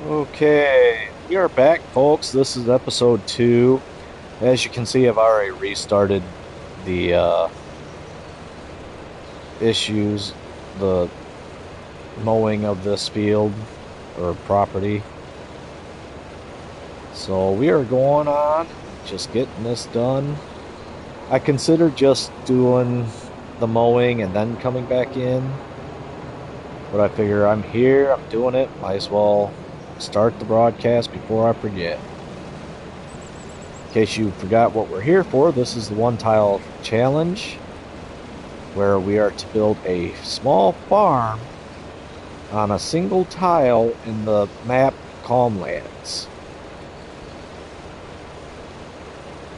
Okay, we are back, folks. This is episode 2. As you can see, I've already restarted the issues, the mowing of this field or property. So we are going on, just getting this done. I considered just doing the mowing and then coming back in, but I figure I'm here, I'm doing it, might as well start the broadcast before I forget. In case you forgot what we're here for, this is the one tile challenge where we are to build a small farm on a single tile in the map Calmlands.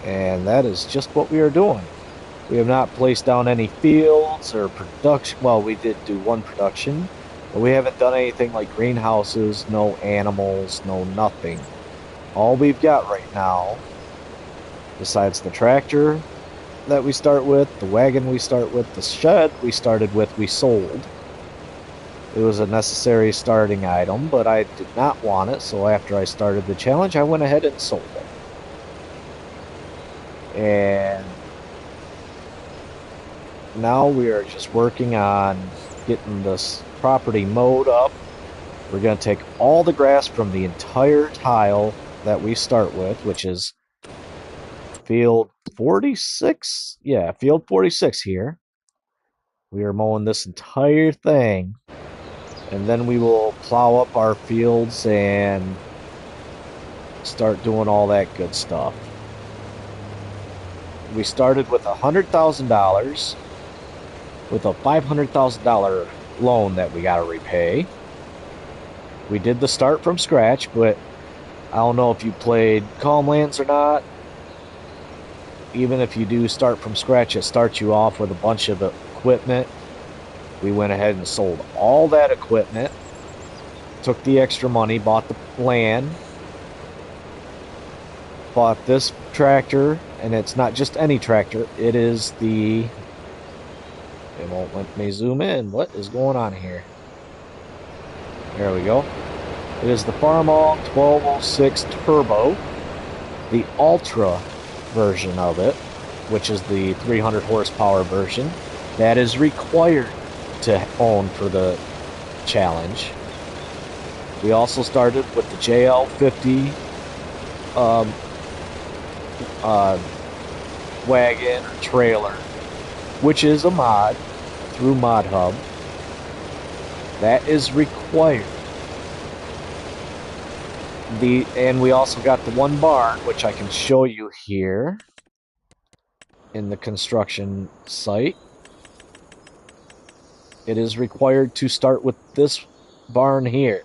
And that is just what we are doing. We have not placed down any fields or production. Well, we did do one production, but we haven't done anything like greenhouses, no animals, no nothing. All we've got right now, besides the tractor that we start with, the wagon we start with, the shed we started with, we sold. It was a necessary starting item, but I did not want it, so after I started the challenge, I went ahead and sold it. And now we are just working on getting this property mowed up. We're going to take all the grass from the entire tile that we start with, which is field 46. Yeah, field 46 here. We are mowing this entire thing, and then we will plow up our fields and start doing all that good stuff. We started with $100,000 with a $500,000 loan that we got to repay. We did the start from scratch, but I don't know if you played Calmlands or not. Even if you do start from scratch, it starts you off with a bunch of equipment. We went ahead and sold all that equipment, took the extra money, bought the land, bought this tractor, and it's not just any tractor, it is the... It won't let me zoom in. What is going on here? There we go. It is the Farmall 1206 Turbo, the Ultra version of it, which is the 300 horsepower version. That is required to own for the challenge. We also started with the JL50 wagon or trailer, which is a mod through Mod Hub. That is required. And we also got the one barn, which I can show you here in the construction site. It is required to start with this barn here.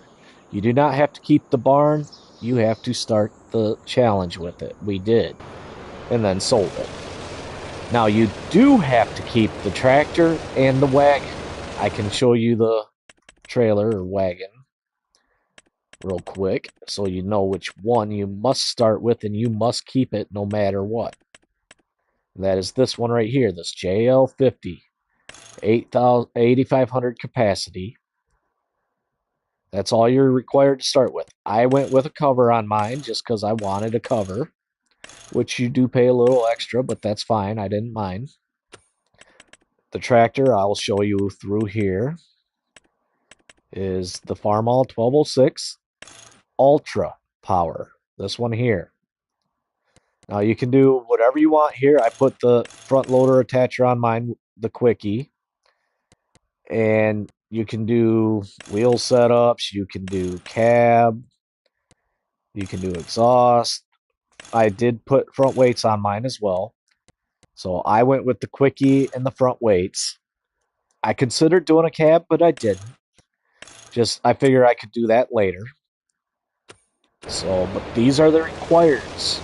You do not have to keep the barn. You have to start the challenge with it. We did. And then sold it. Now you do have to keep the tractor and the wagon. I can show you the trailer or wagon real quick so you know which one you must start with and you must keep it no matter what. That is this one right here, this JL50, 8,500 capacity. That's all you're required to start with. I went with a cover on mine just because I wanted a cover, which you do pay a little extra, but that's fine. I didn't mind. The tractor I'll show you through here is the Farmall 1206 Ultra Power. This one here. Now you can do whatever you want here. I put the front loader attacher on mine, the Quickie. And you can do wheel setups, you can do cab, you can do exhaust. I did put front weights on mine as well. So I went with the Quickie and the front weights. I considered doing a cab, but I didn't. I figured I could do that later. So, but these are the requirements.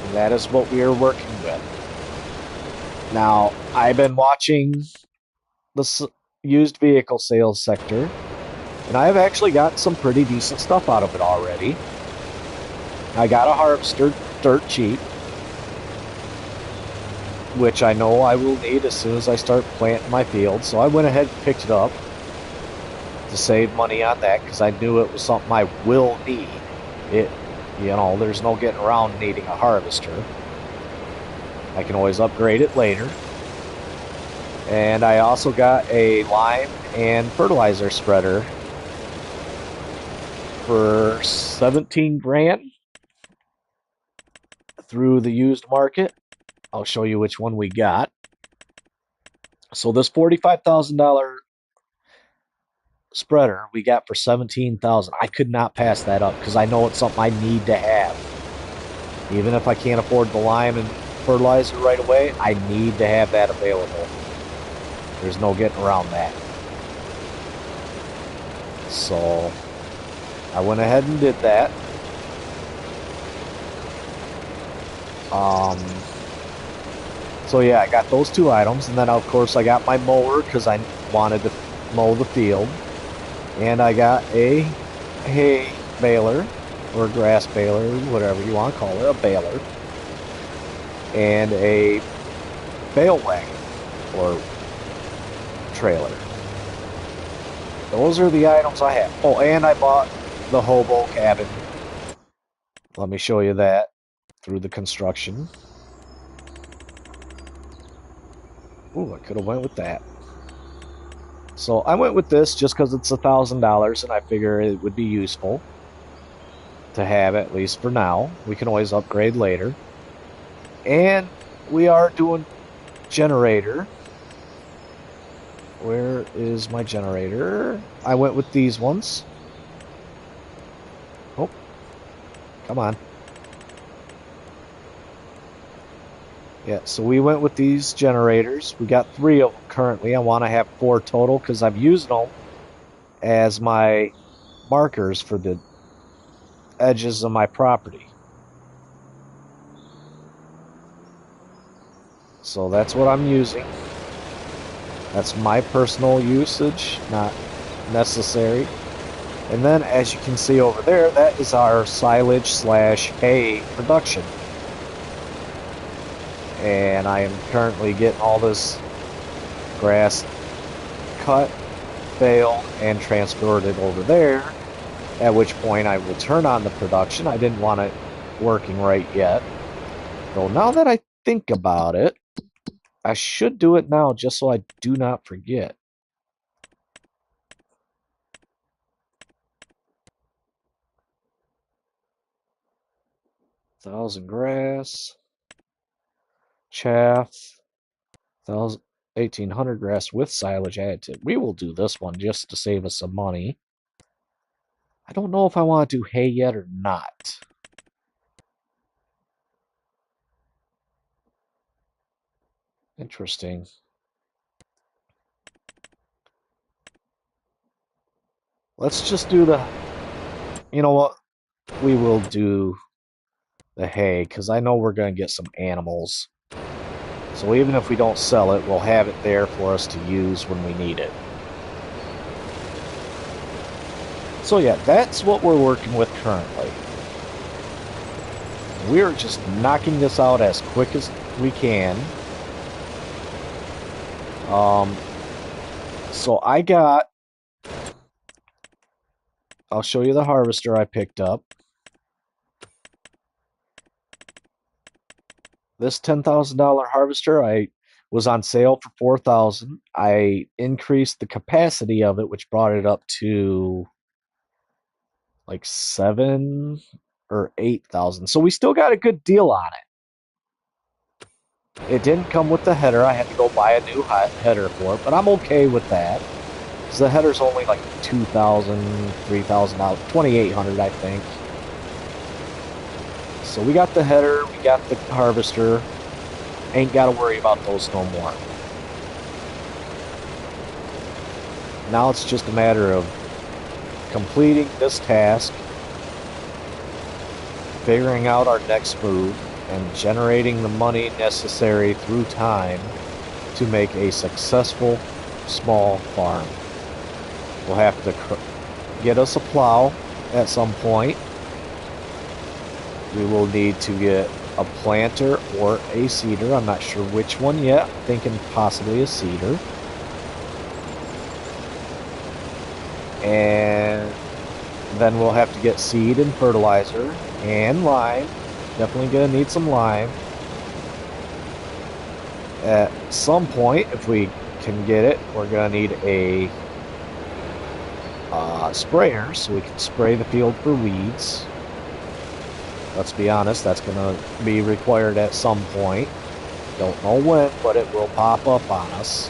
And that is what we are working with. Now, I've been watching the used vehicle sales sector, and I've actually got some pretty decent stuff out of it already. I got a harvester dirt cheap, which I know I will need as soon as I start planting my field, so I went ahead and picked it up. to save money on that because I knew it was something I will need. There's no getting around needing a harvester. I can always upgrade it later. And I also got a lime and fertilizer spreader for 17 grand through the used market. I'll show you which one we got. So this $45,000 spreader we got for 17,000. I could not pass that up because I know it's something I need to have. Even if I can't afford the lime and fertilizer right away, I need to have that available. There's no getting around that. So I went ahead and did that. So yeah, I got those two items, and then of course I got my mower because I wanted to mow the field, and I got a hay baler or grass baler, whatever you want to call it, a baler, and a bale wagon or trailer. Those are the items I have. Oh, and I bought the hobo cabin. Let me show you that through the construction. Ooh, I could have went with that. So I went with this just because it's $1,000 and I figure it would be useful to have, at least for now. We can always upgrade later. And we are doing generator. Where is my generator? I went with these ones. Oh, come on. Yeah, so we went with these generators. We got 3 of them currently. I want to have 4 total because I've used them as my markers for the edges of my property. So that's what I'm using. That's my personal usage, not necessary. And then, as you can see over there, that is our silage / hay production. And I am currently getting all this grass cut, baled, and transported over there, at which point I will turn on the production. I didn't want it working right yet. Though now that I think about it, I should do it now just so I do not forget. Thousand grass, chaff, 1,800 grass with silage added to it. We will do this one just to save us some money. I don't know if I want to do hay yet or not. Interesting. Let's just do the... You know what? We will do the hay, because I know we're going to get some animals. So even if we don't sell it, we'll have it there for us to use when we need it. So yeah, that's what we're working with currently. We're just knocking this out as quick as we can. So I'll show you the harvester I picked up. This $10,000 harvester was on sale for $4,000. I increased the capacity of it, which brought it up to like 7 or 8,000. So we still got a good deal on it. It didn't come with the header. I had to go buy a new header for it, but I'm okay with that. Because the header's only like $2,000, $3,000, $2,800, I think. So we got the header, we got the harvester. Ain't got to worry about those no more. Now it's just a matter of completing this task, figuring out our next move, and generating the money necessary through time to make a successful small farm. We'll have to get us a plow at some point. We will need to get a planter or a seeder. I'm not sure which one yet. I'm thinking possibly a seeder. And then we'll have to get seed and fertilizer and lime. Definitely gonna need some lime. At some point, if we can get it, we're gonna need a sprayer so we can spray the field for weeds. Let's be honest, that's gonna be required at some point. Don't know when, but it will pop up on us.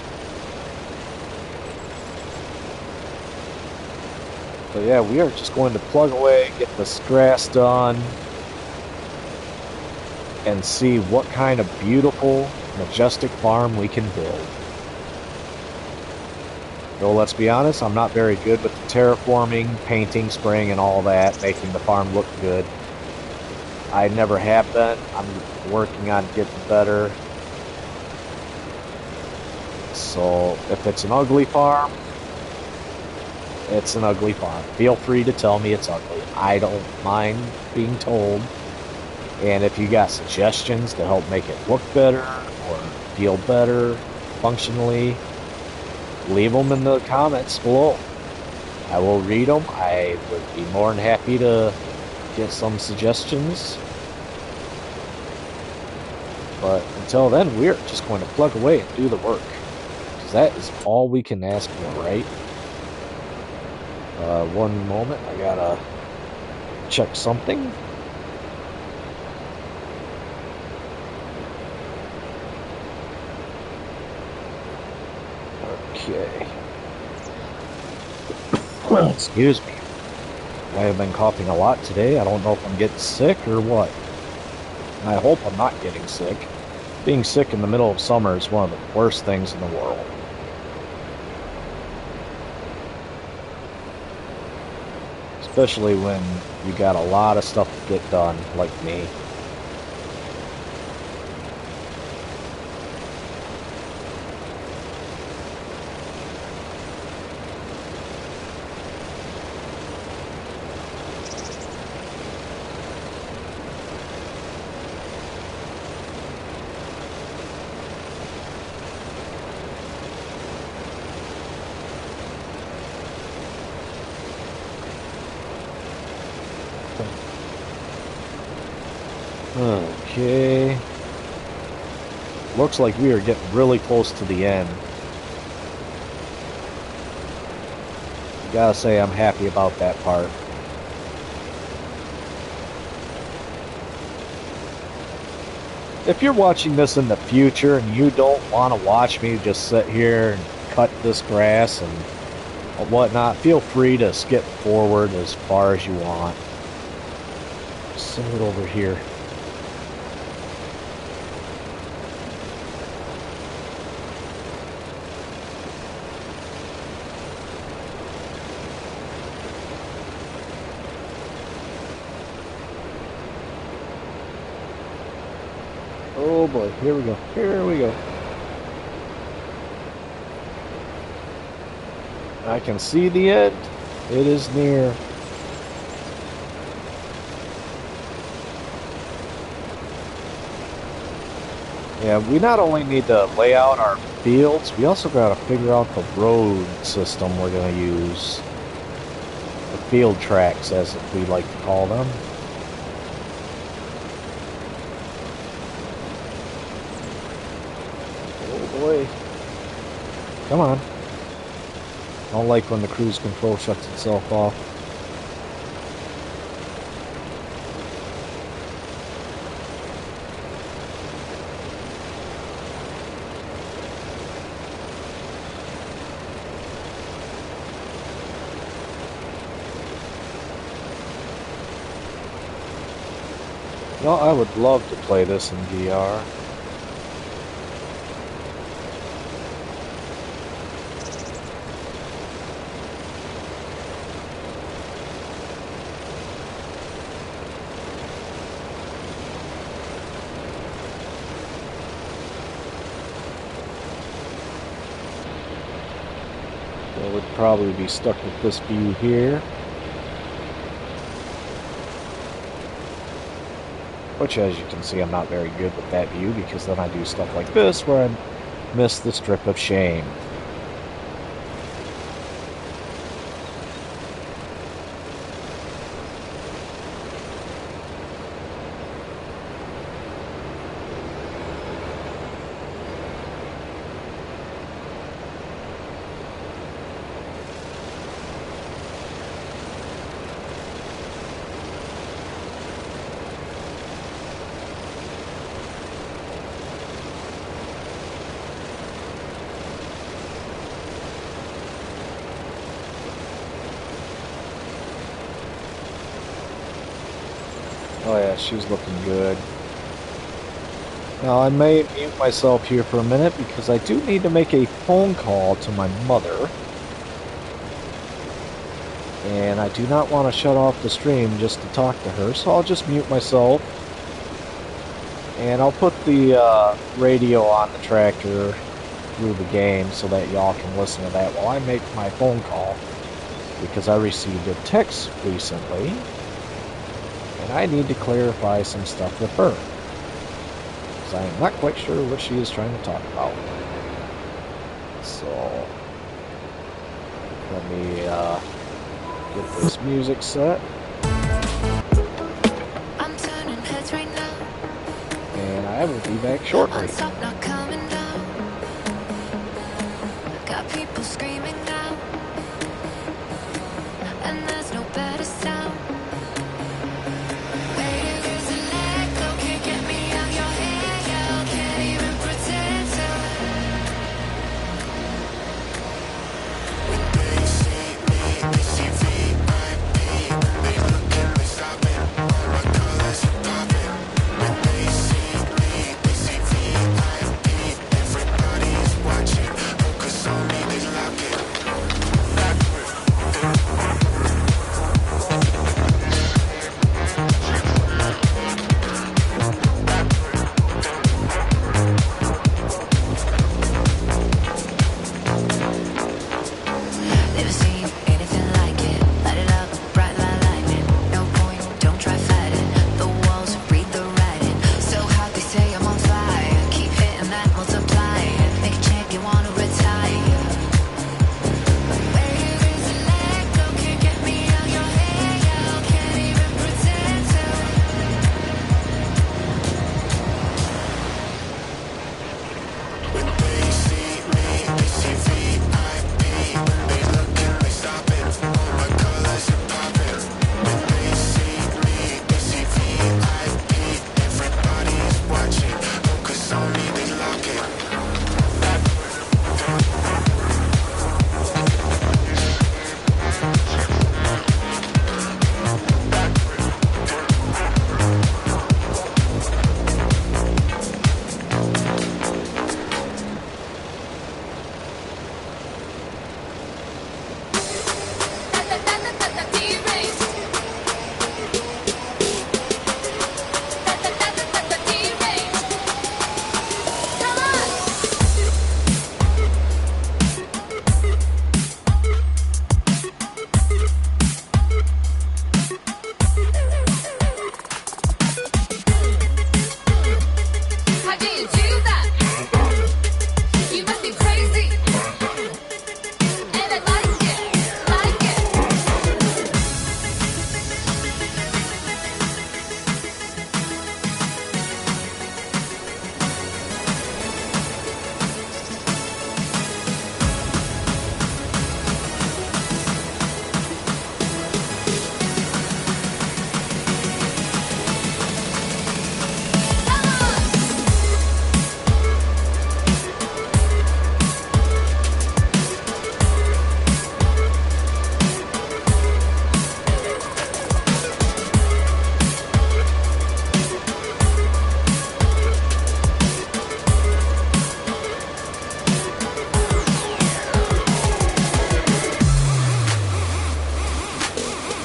But yeah, we are just going to plug away, get this grass done, and see what kind of beautiful, majestic farm we can build. Though let's be honest, I'm not very good with the terraforming, painting, spraying, and all that, making the farm look good. I never have been. I'm working on getting better. So if it's an ugly farm, it's an ugly farm. Feel free to tell me it's ugly. I don't mind being told. And if you got suggestions to help make it look better or feel better functionally, leave them in the comments below. I will read them. I would be more than happy to get some suggestions. But until then, we're just going to plug away and do the work. Because that is all we can ask for, right? One moment, I gotta check something. Okay. Excuse me. I have been coughing a lot today. I don't know if I'm getting sick or what. I hope I'm not getting sick. Being sick in the middle of summer is one of the worst things in the world. Especially when you got a lot of stuff to get done, like me. Okay. Looks like we are getting really close to the end. Gotta say, I'm happy about that part. If you're watching this in the future and you don't want to watch me just sit here and cut this grass and whatnot, feel free to skip forward as far as you want. Send it over here. Oh boy, here we go. Here we go. I can see the end. It is near. Yeah, we not only need to lay out our fields, we also got to figure out the road system we're going to use. The field tracks, as we like to call them. Oh boy. Come on. I don't like when the cruise control shuts itself off. You know, I would love to play this in VR. I would probably be stuck with this view here. Which, as you can see, I'm not very good with that view, because then I do stuff like this where I miss the strip of shame. Oh yeah, she's looking good. Now I may mute myself here for a minute because I do need to make a phone call to my mother. And I do not want to shut off the stream just to talk to her, so I'll just mute myself. And I'll put the radio on the tractor through the game so that y'all can listen to that while I make my phone call. Because I received a text recently, and I need to clarify some stuff with her. Because I am not quite sure what she is trying to talk about. So, let me get this music set. I'm turning heads right now. And I will be back shortly. Stop not coming down. Got people screaming now, and there's no better sound. There's a leg, can't get me out your head. You can't even pretend to. They see me, they see VIP. They looking, they stopping. All my colors are popping. When they see me, they see VIP. Everybody is watching. Focus on me, they lock it. Never seen anything like it. Light it up, bright like lightning. No point, don't try fighting. The walls read the writing. So hot they say I'm on fire. Keep hitting that multiplier. Make a check, you wanna retire. There's a leg, can't get me out your head. You can't even pretend to. When they see me, they see VIP. They looking, they stopping. All my colors are popping. When they see me, they see VIP. Everybody is watching. Focus on me, they lock it. How do you do that? You must be crazy. And I like it, like it.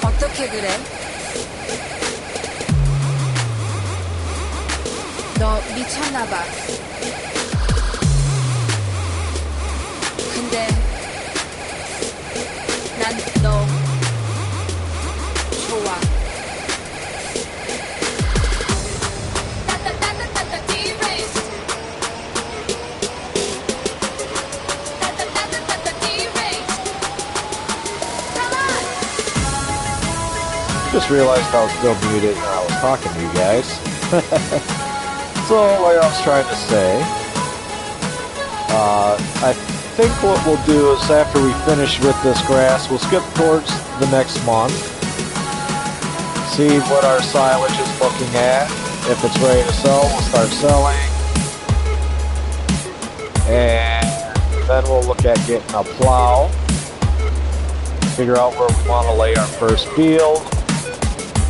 어떻게 그래? 너 미쳤나봐. 근데 난 너 좋아. Just realized I was still muted when I was talking to you guys. So, like I was trying to say, I think what we'll do is after we finish with this grass, we'll skip towards the next month, see what our silage is looking at. If it's ready to sell, we'll start selling. And then we'll look at getting a plow, figure out where we want to lay our first field.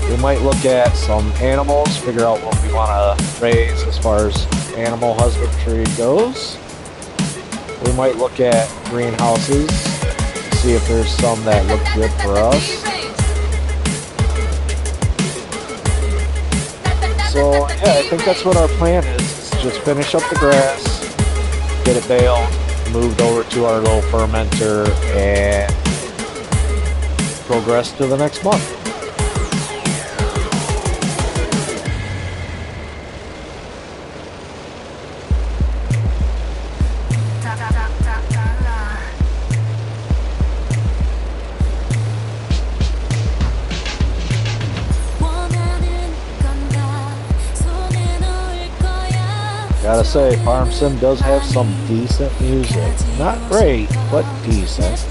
We might look at some animals, figure out what we want to raise as far as animal husbandry goes. We might look at greenhouses, see if there's some that look good for us. So yeah, I think that's what our plan is just finish up the grass, get it baled, moved over to our little fermenter, and progress to the next month. Gotta say, Farm Sim does have some decent music. Not great, but decent.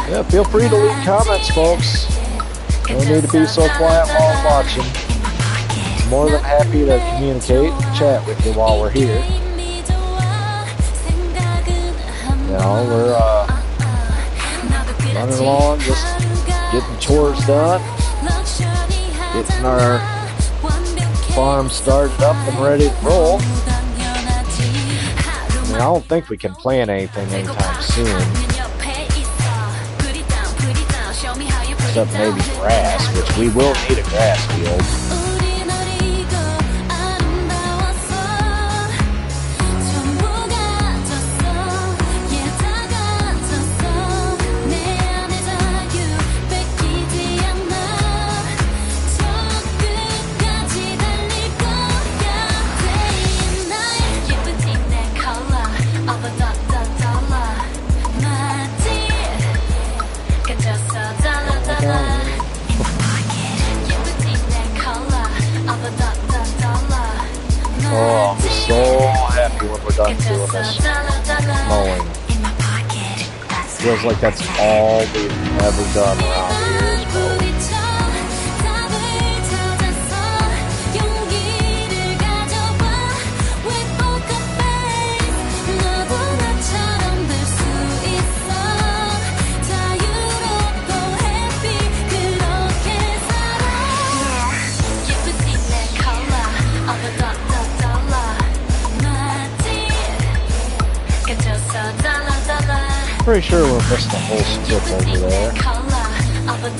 Yeah, feel free to leave comments, folks. No need to be so quiet while I'm watching. I'm more than happy to communicate and chat with you while we're here. You know, we're running along, just getting chores done, getting our farm started up and ready to roll. I mean, I don't think we can plant anything anytime soon. Except maybe grass, which we will need a grass field. Oh, I'm so happy when we're done doing this mowing. Feels like that's all we've ever done around here is mow. Pretty sure we're missing a whole strip over there. Probably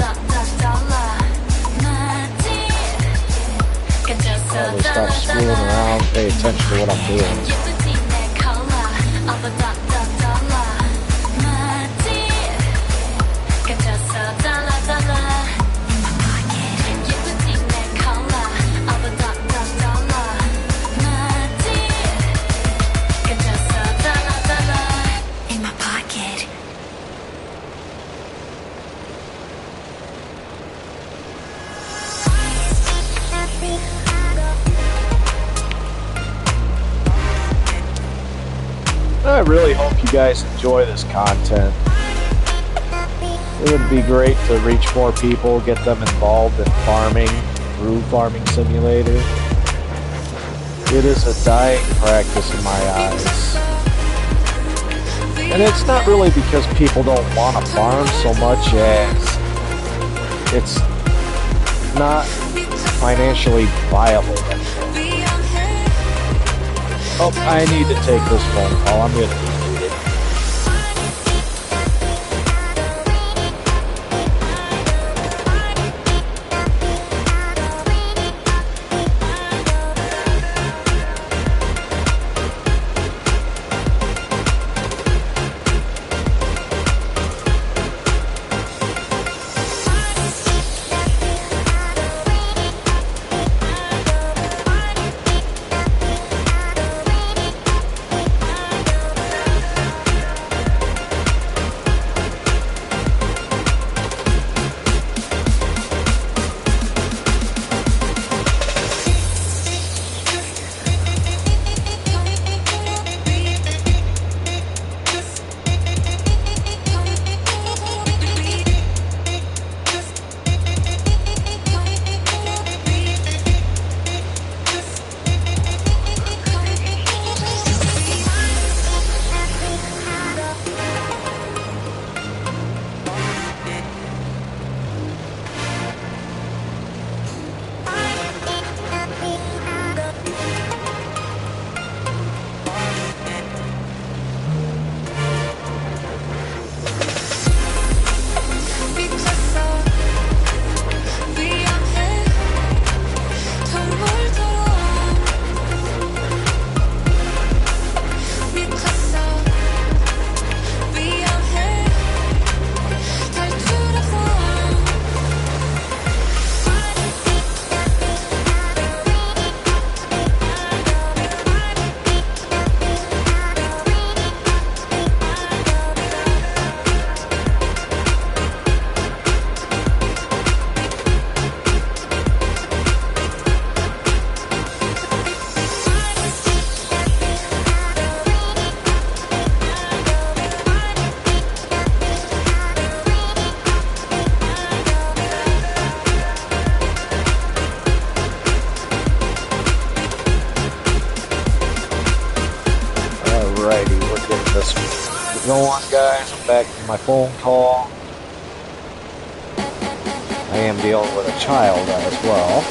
stop screwing around, pay attention to what I'm doing. I really hope you guys enjoy this content. It would be great to reach more people, get them involved in farming through Farming Simulator. It is a dying practice in my eyes. And it's not really because people don't want to farm so much as it's not financially viable anymore. Oh, I need to take this phone call. I'm going to delete it. back from my phone call. I am dealing with a child as well.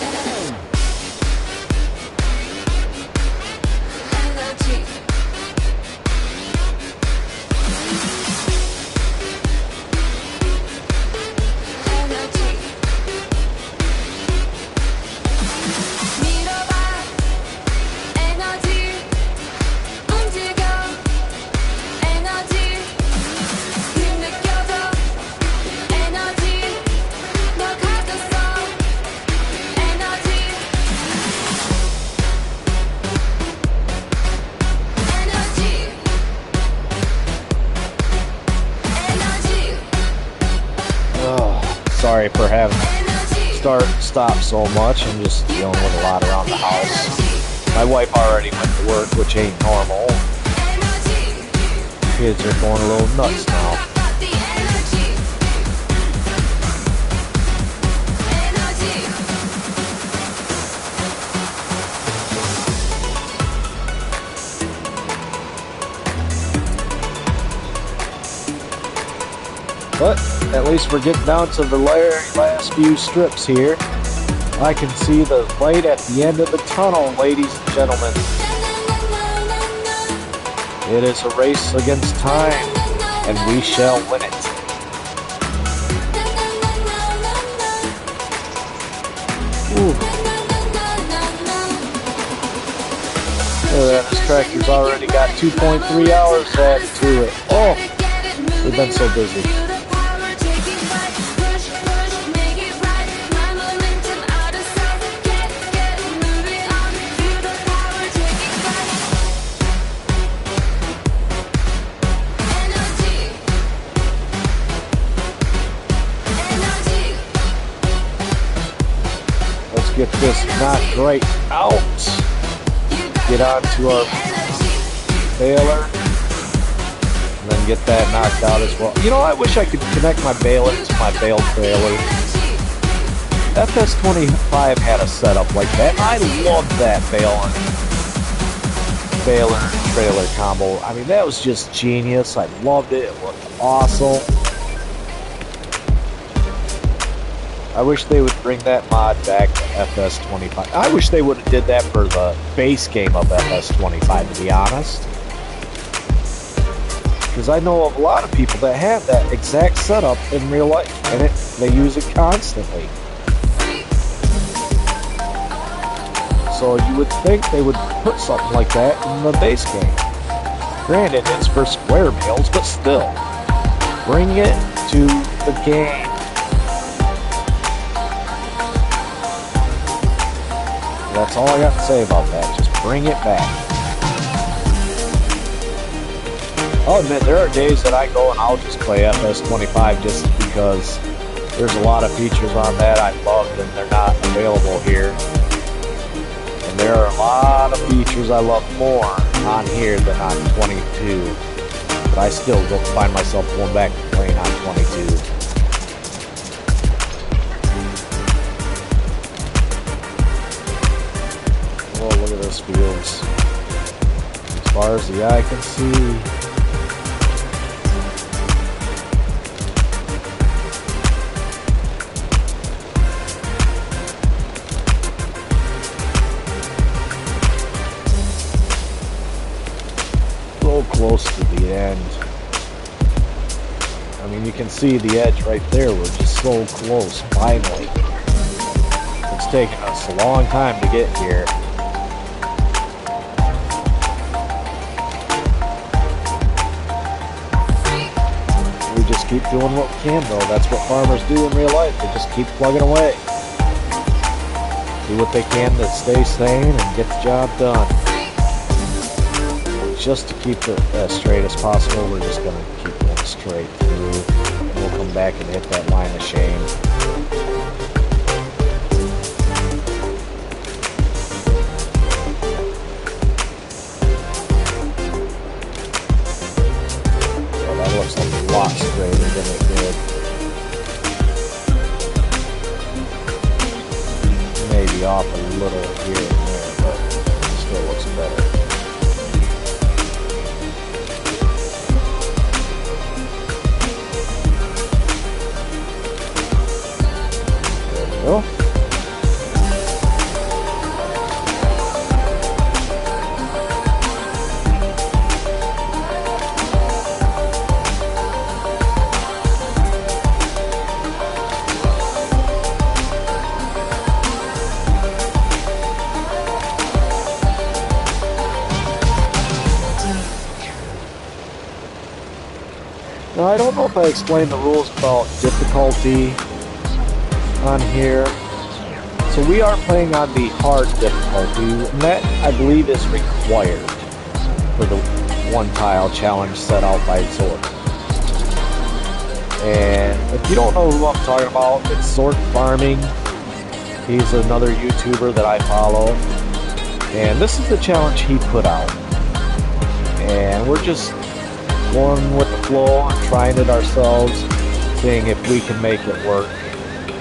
Sorry for having to stop so much. I'm just dealing with a lot around the house. My wife already went to work, which ain't normal. Kids are going a little nuts now. But at least we're getting down to the last few strips here. I can see the light at the end of the tunnel, ladies and gentlemen. It is a race against time, and we shall win it. Ooh. This tractor's already got 2.3 hours added to it. Oh, we've been so busy. Get this not right out. Get onto our baler. And then get that knocked out as well. You know, I wish I could connect my baler to my bale trailer. FS25 had a setup like that. I loved that baler trailer combo. I mean, that was just genius. I loved it. It looked awesome. I wish they would bring that mod back to FS25. I wish they would have did that for the base game of FS25, to be honest. Because I know of a lot of people that have that exact setup in real life, and they use it constantly. So you would think they would put something like that in the base game. Granted, it's for square males, but still. Bring it to the game. That's all I got to say about that. Just bring it back. I'll admit, there are days that I go and I'll just play FS25 just because there's a lot of features on that I love and they're not available here. And there are a lot of features I love more on here than on 22. But I still don't find myself going back to playing on 22. Look at those fields. As far as the eye can see. So close to the end. I mean, you can see the edge right there. We're just so close, finally. It's taken us a long time to get here. Keep doing what we can, though. That's what farmers do in real life. They just keep plugging away. Do what they can to stay sane and get the job done. Just to keep it as straight as possible, we're just going to keep going straight through. And we'll come back and hit that line of shame. Looks like a lot straighter than it did. Maybe off a little here and there, but it still looks better. Well, now, I don't know if I explained the rules about difficulty on here. So we are playing on the hard difficulty, and that, I believe, is required for the one tile challenge set out by Zork. And if you don't know who I'm talking about, it's Zork Farming. He's another YouTuber that I follow. And this is the challenge he put out. And we're just going with the flow and trying it ourselves, seeing if we can make it work.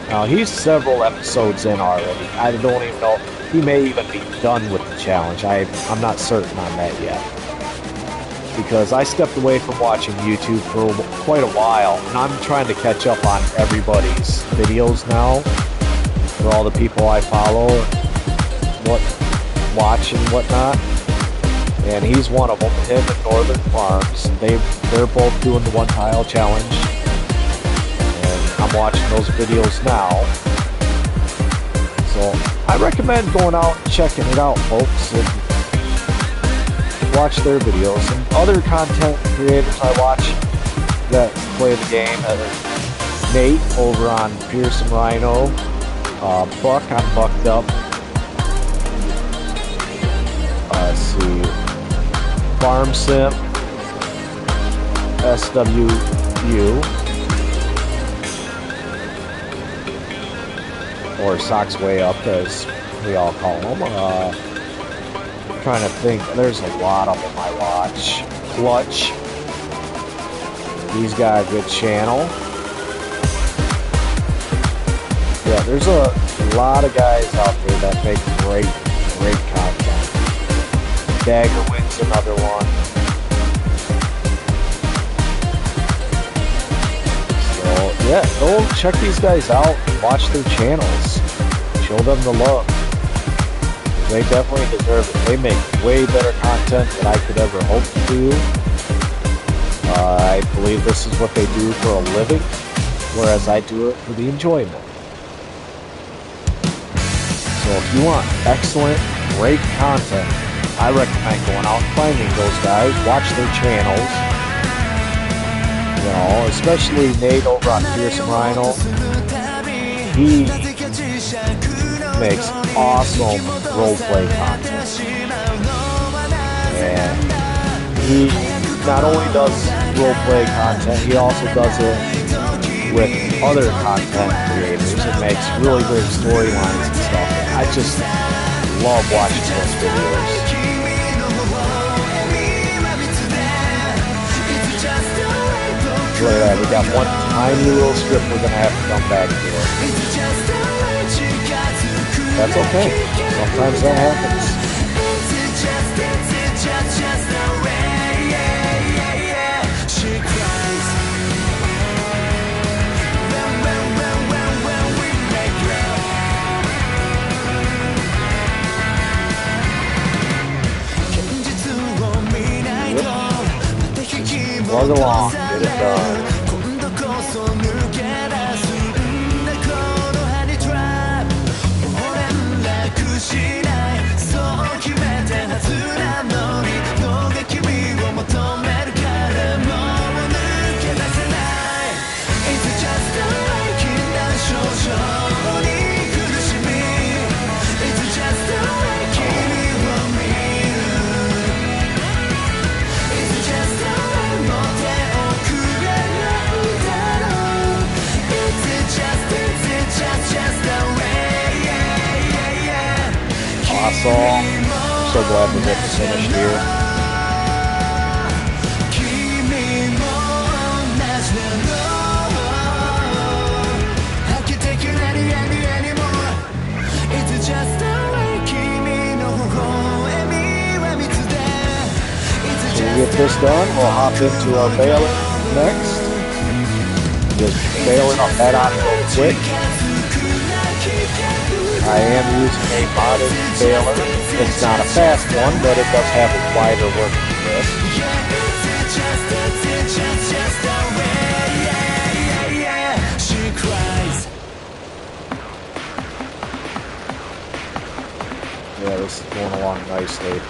Now, he's several episodes in already. I don't even know. He may even be done with the challenge. I'm not certain on that yet. Because I stepped away from watching YouTube for quite a while, and I'm trying to catch up on everybody's videos now, for all the people I follow, watch and whatnot. And he's one of them, him and Northern Farms. They're both doing the one tile challenge. And I'm watching those videos now. So I recommend going out and checking it out, folks, and watch their videos. And other content creators I watch that play the game, Nate over on Pierce and Rhino, Buck on Bucked Up. Let's see. Farm Sim, SWU, or Socks Way Up as we all call them. I'm trying to think, there's a lot of them I watch. Clutch, he's got a good channel. Yeah, there's a lot of guys out there that make great content. Dagger Wing's another one. So yeah, go check these guys out, watch their channels, show them the love. They definitely deserve it. They make way better content than I could ever hope to do. I believe this is what they do for a living, whereas I do it for the enjoyment. So if you want excellent, great content, I recommend going out and finding those guys, watch their channels. You know, especially Nate over on Pierce and Rhino. He makes awesome roleplay content. And he not only does roleplay content, he also does it with other content creators and makes really great storylines and stuff. I just love watching those videos. Look at that, we got one tiny little strip we're gonna have to come back to. That's okay. Sometimes that happens. Yep. Plug along, get it done. Awesome. So glad we get to finish here. So we get this done, we'll hop into our baling next. Just baling up that on real quick. I am using a modern baler. It's not a fast one, but it does have a wider working grip. Yeah, this is going along nicely.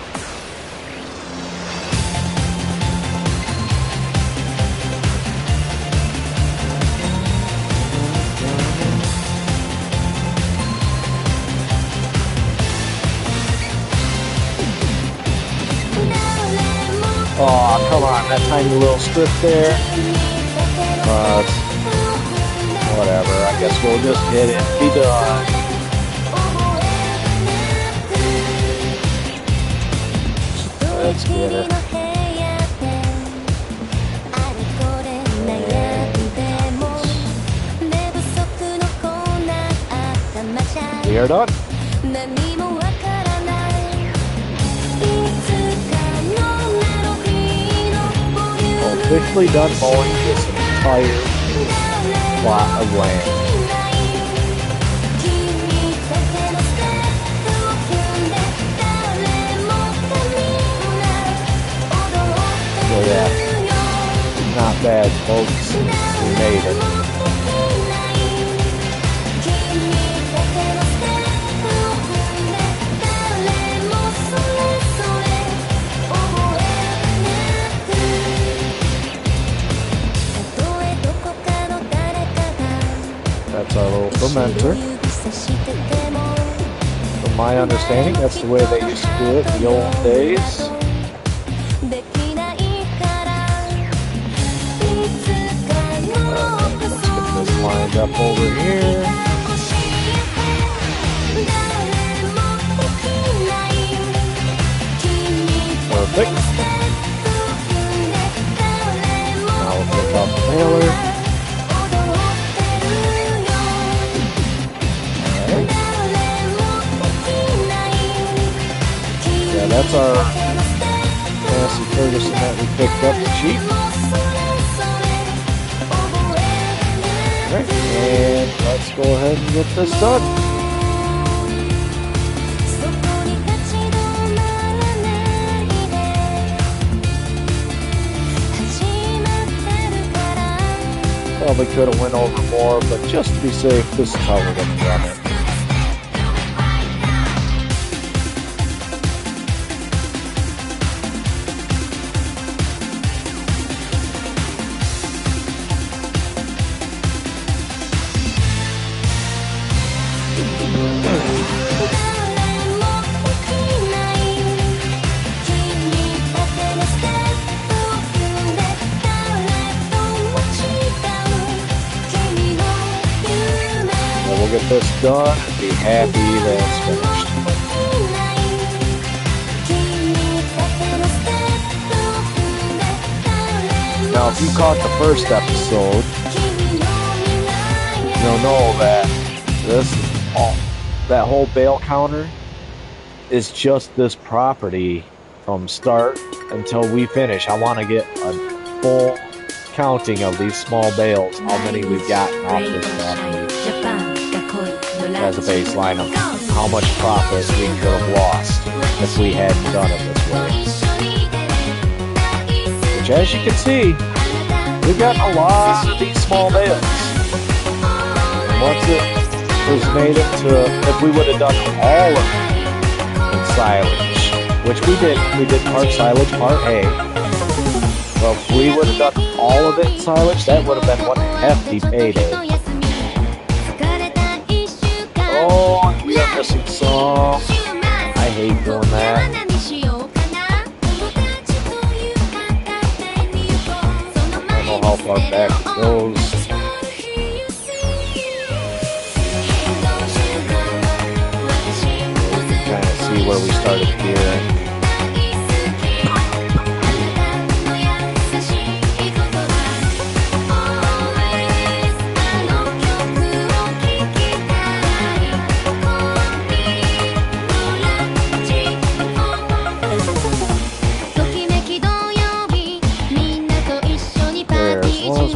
Oh, come on, that tiny little strip there. Whatever, I guess we'll just hit it and be done. Let's get it. And we are done. Officially done mowing this entire plot of land. So yeah, not bad, folks. We made it. That's our little fermenter. From my understanding, that's the way they used to do it in the old days. Let's get this lined up over here. Perfect. Now we'll take off the mailer. That's our Massey Ferguson that we picked up cheap. Alright, and let's go ahead and get this done. Probably could have went over more, but just to be safe, this is how we're going to run it. We'll get this done and be happy that it's finished. Now, if you caught the first episode, you'll know that that whole bale counter is just this property from start until we finish. I want to get a full counting of these small bales, how many we've gotten off this property, as a baseline of how much profit we could have lost if we hadn't done it this way. Which, as you can see, we've gotten a lot of these small bales. And once it was made into, if we would have done all of it in silage, which we did part silage, part hay. Well, if we would have done all of it in silage, that would have been one hefty payday. Oh, we are missing some. I hate doing that. I don't know how far back it goes. Kind of see where we started here.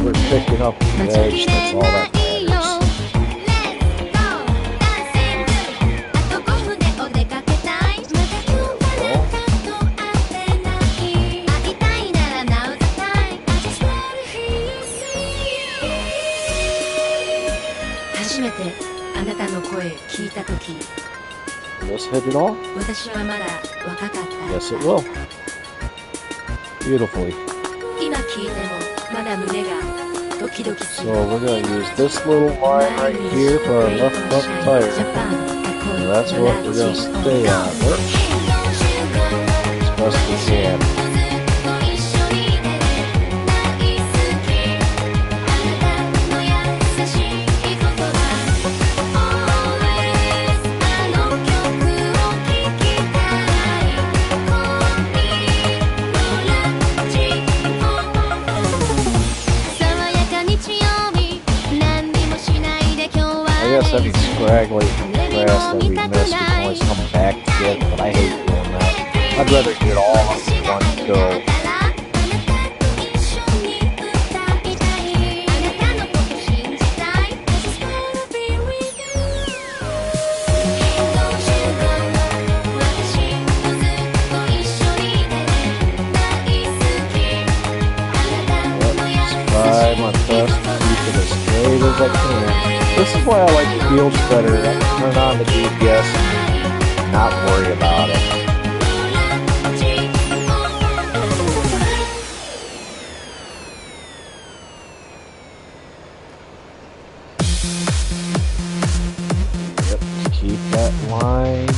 We're picking up the edge, that's all that matters. 初めてあなたの声聞いたとき Will this hit it all? 私はまだ若かった Yes, it will. Beautifully. 今聞いてもまだ胸がドキドキす So る we're going to use this little line right here for our left front tire. And that's what we're going to stay on as best we can. I guess any scraggly grass that we miss, we can always come back to it, but I hate doing that. I'd rather get it all in one go. Try my best to keep it as straight as I can. This is why I like the fields better. I can turn on the GPS and not worry about it. Yep, just keep that line.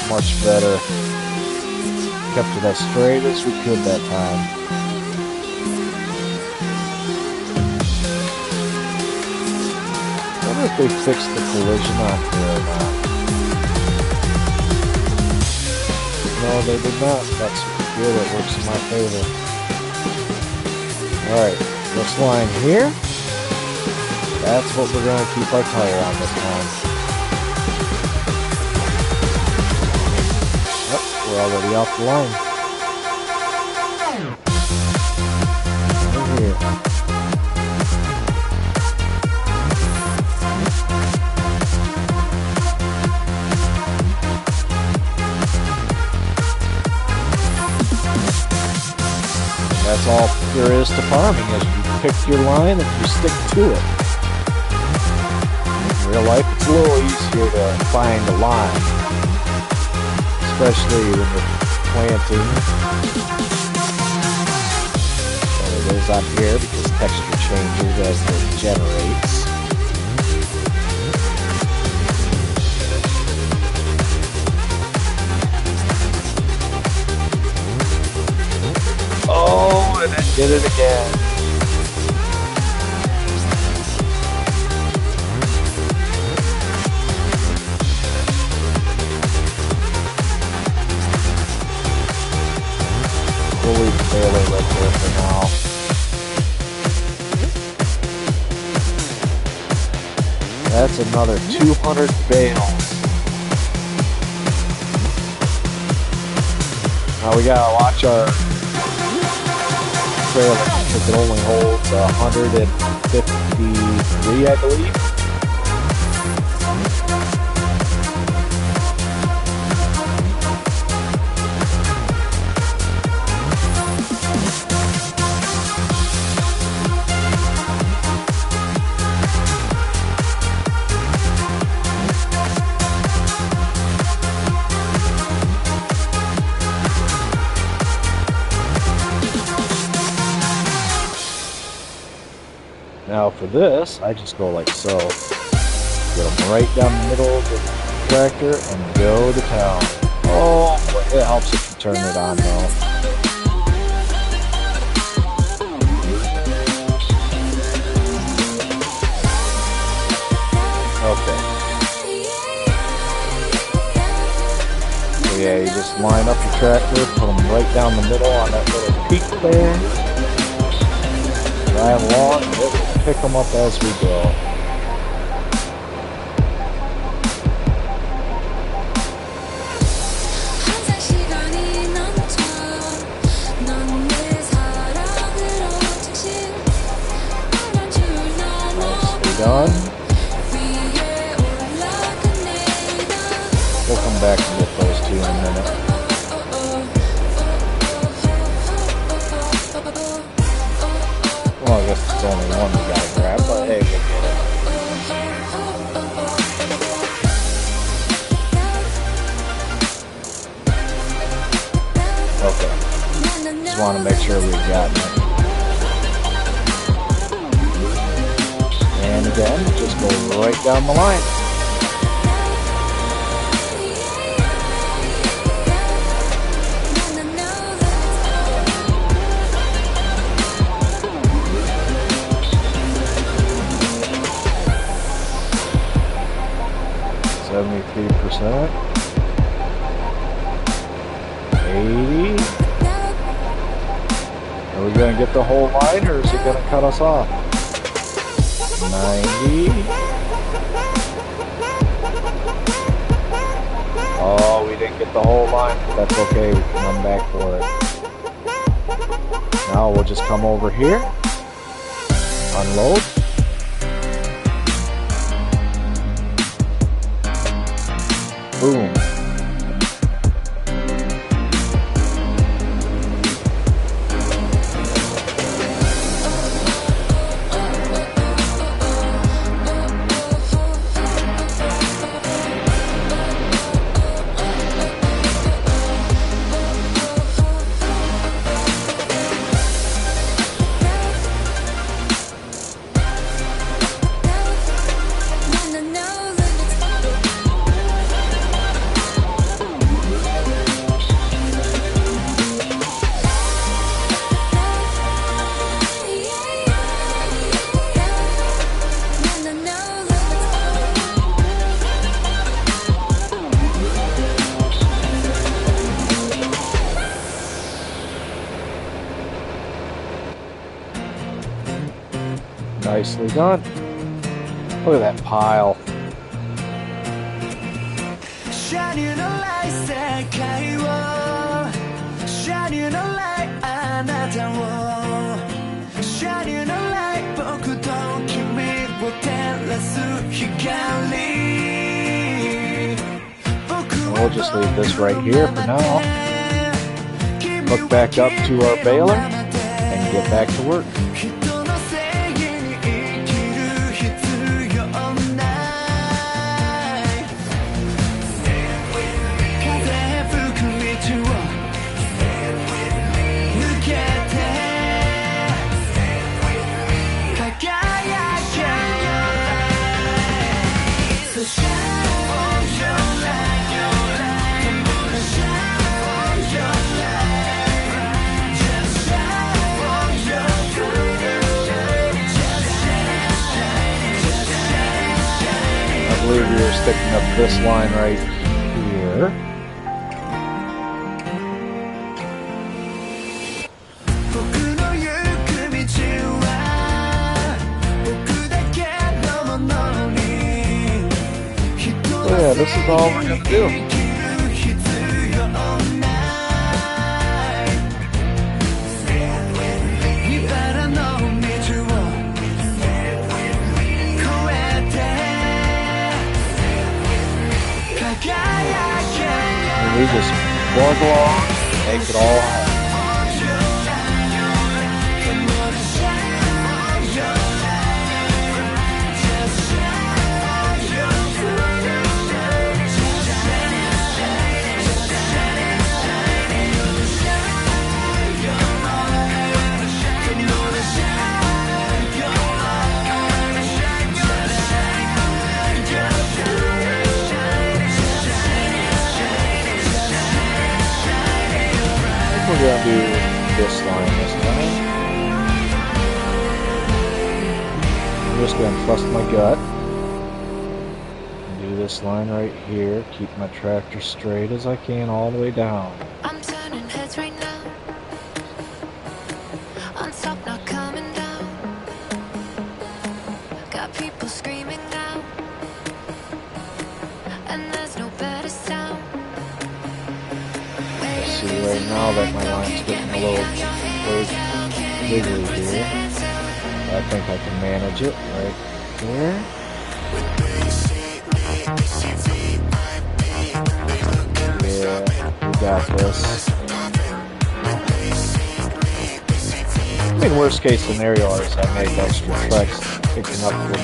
Much better. Kept it as straight as we could that time. I wonder if they fixed the collision on here or not. No, they did not. That's good. It works in my favor. Alright, this line here. That's what we're going to keep our tire on this time. We're already off the line. Right here. That's all there is to farming, is you pick your line and you stick to it. In real life, it's a little easier to find a line. Especially when you're planting, and it is on here because texture changes as it generates. Oh, and it did it again. We'll leave the baler right there for now. That's another 200 bales. Now we gotta watch our trailer because it only holds 153, I believe. Now for this, I just go like so. Get them right down the middle of the tractor and go to town. Oh, it helps if you turn it on though. Okay. So yeah, you just line up your tractor, put them right down the middle on that little peak there. Drive along, and it will pick them up as we go. We'll come back and get those two in a minute. Well, I guess it's only one we gotta grab, but hey, we'll get it. Okay. Just want to make sure we've gotten it. And again, just go right down the line. %, 80. Are we going to get the whole line, or is it going to cut us off? 90. Oh, we didn't get the whole line. That's okay. We can come back for it. Now we'll just come over here, unload. Boom. Nicely done. Look at that pile. We'll just leave this right here for now. Hook back up to our baler and get back to work. I believe we were sticking up this line right here. So yeah, this is all we're going to do. We just plug along, make it all happen. We're going to do this line this time. I'm just going to trust my gut. Do this line right here. Keep my tractor straight as I can all the way down. I'm turning heads right now. On top, not coming down. Got people screaming now. And there's no better sound. See right now that my line's getting a little wiggly here. I think I can manage it right there. got this. I mean, worst case scenario is I make extra tracks picking up the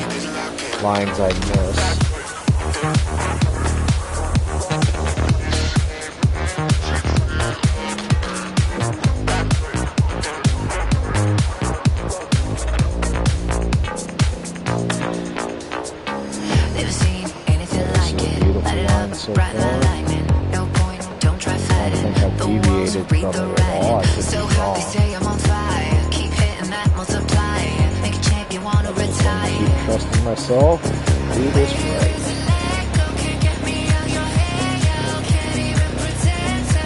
lines I miss. Never seen anything like it. Light it up, So bright far. like lightning. No point, don't try I fighting. don't think I've The walls deviated read from the it at all. I writing. could So be hot, they wrong. say I'm on fire. Keep hitting that, multiplying. Make a champion wanna Keep retire. trusting myself. Do this right. Let go, can't get me out your head. You can't even pretend to.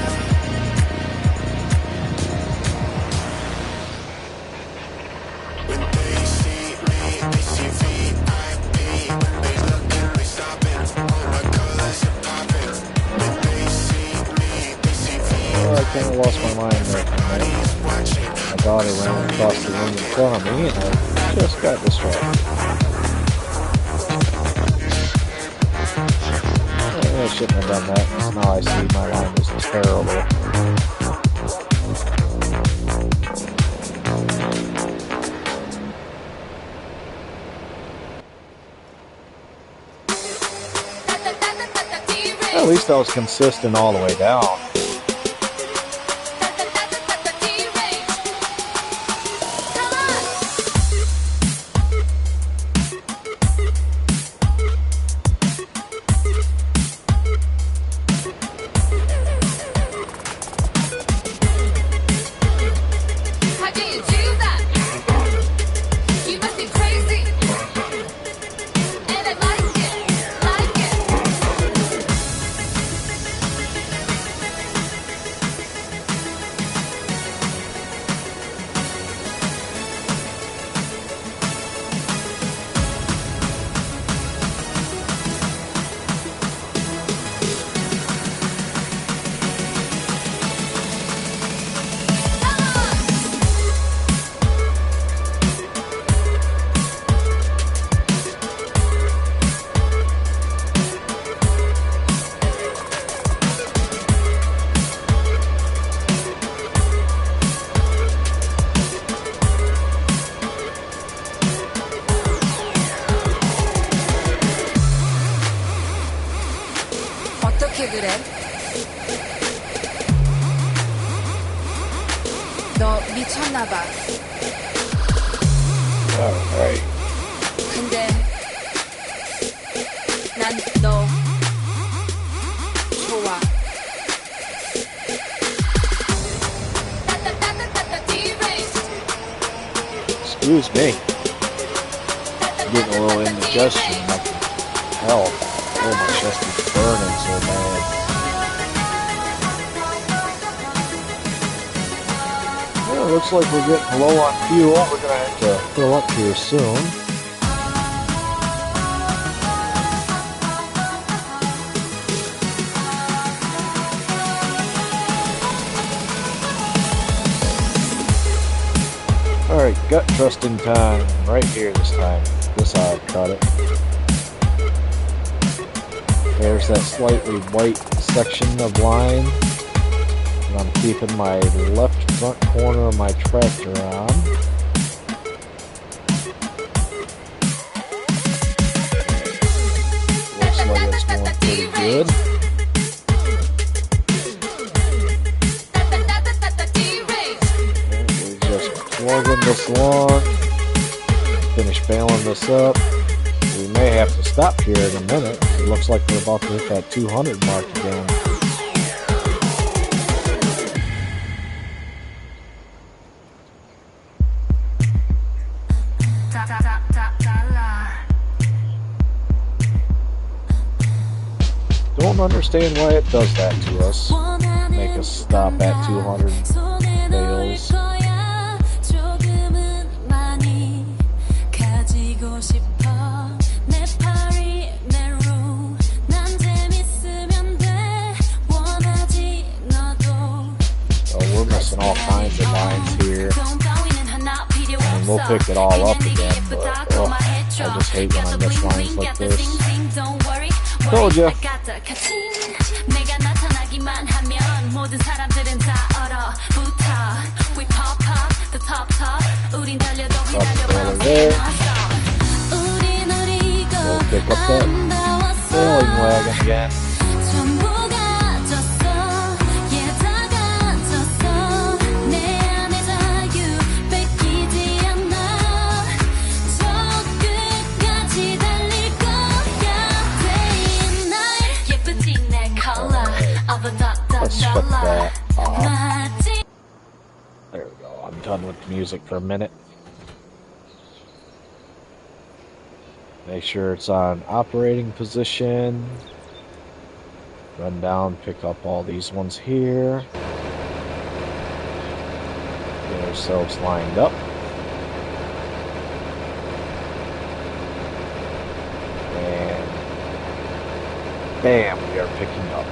When they see me, they see VIP. They looking, they stopping. All my colors are popping. When they see me, they see Oh, I kind of lost my mind there for a minute. watching. My daughter ran across the room in front of me, and I just got distracted. Oh, I shouldn't have done that, because now I see my line was terrible. At least I was consistent all the way down. How do you do that? You must be crazy. And I like it, like it. 어떻게 그래? 너 미쳤나봐. Alright. 근데 난 너 좋아. Excuse me. I'm getting a little indigestion. I can tell. Oh, my chest is burning so bad. Well, it looks like we're getting low on fuel. We're going to have to fill up here soon. Alright, gut trusting time. Right here this time. This how I've cut it. There's that slightly white section of line. And I'm keeping my left front corner of my tractor on. Looks like it's going pretty good. We're just plugging this along. Finish bailing this up. We may have to stop here in a minute. It looks like we're about to hit that 200 mark again. Don't understand why it does that to us. Make us stop at 200 bales. Oh, we're missing all kinds of lines here. And we'll pick it all up again, but I just hate when I miss lines like this. Told ya. bandwagon again. 전부가 졌어 예다가 졌어 내 안의 자유 뺏기지 않아 저 끝까지 달릴 거야 Day and night 예쁘지 내 color of a Let's shut dollar that off. 마지 There we go. I'm done with the music for a minute. Make sure it's on operating position. Run down, pick up all these ones here. Get ourselves lined up. And bam, we are picking up.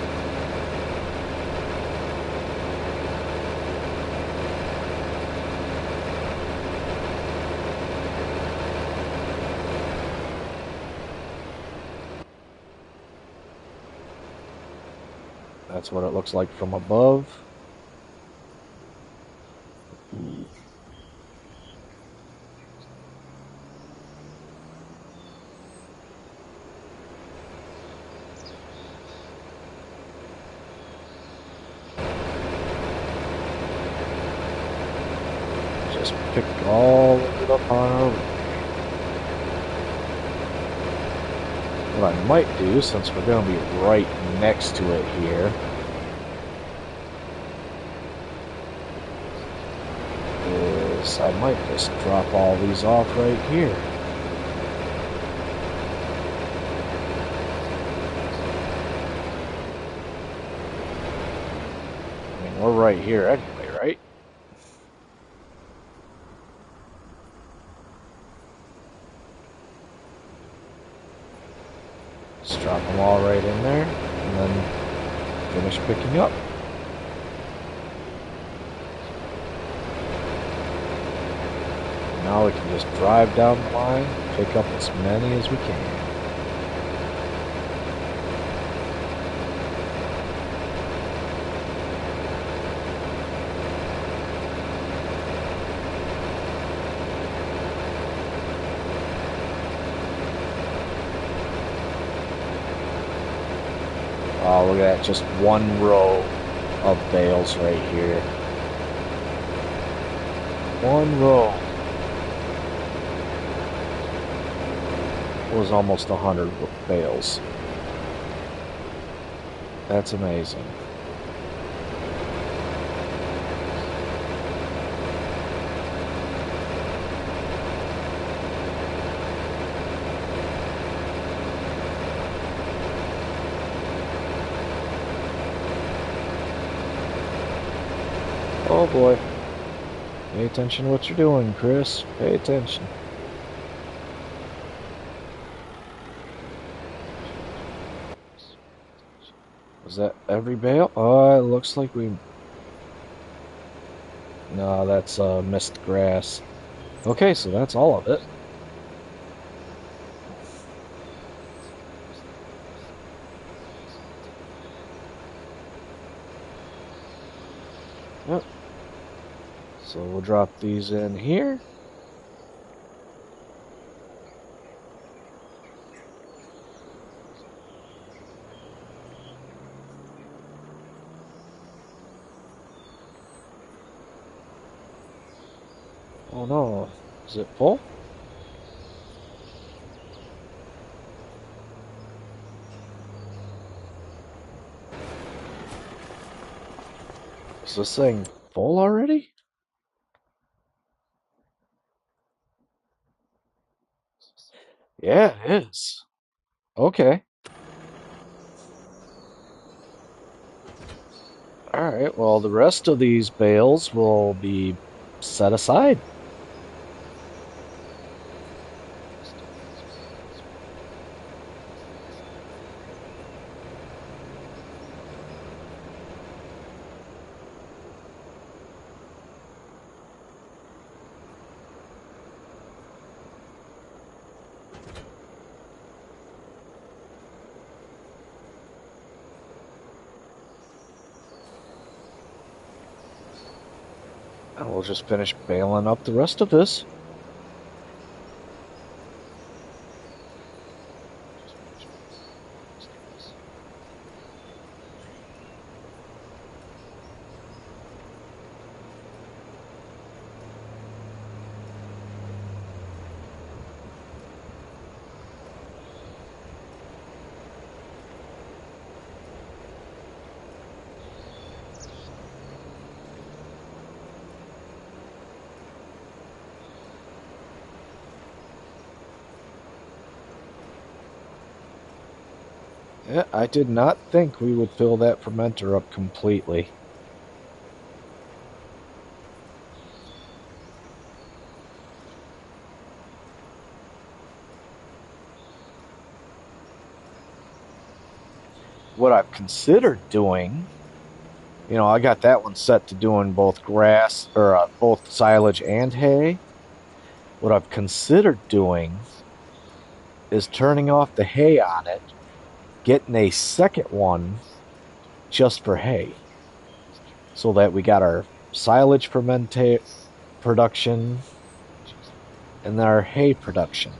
That's what it looks like from above. Just pick all of it up on our way. What I might do, since we're going to be right next to it here, is I might just drop all these off right here. I mean, we're right here anyway, right? Just drop them all right in there, and then finish picking up. Now we can just drive down the line, pick up as many as we can. Oh, look at that, just one row of bales right here. One row. Was almost 100 bales. That's amazing. Oh boy. Pay attention to what you're doing, Chris. Pay attention. Was that every bale? Oh, it looks like we... No, that's missed grass. Okay, so that's all of it. Yep. So we'll drop these in here. Oh no, is it full? Is this thing full already? Yeah, it is. Okay. Alright, well, the rest of these bales will be set aside. And we'll just finish baling up the rest of this. Yeah, I did not think we would fill that fermenter up completely. What I've considered doing, I got that one set to doing both grass or both silage and hay. What I've considered doing is turning off the hay on it, getting a second one just for hay, so that we got our silage fermentate production and our hay production.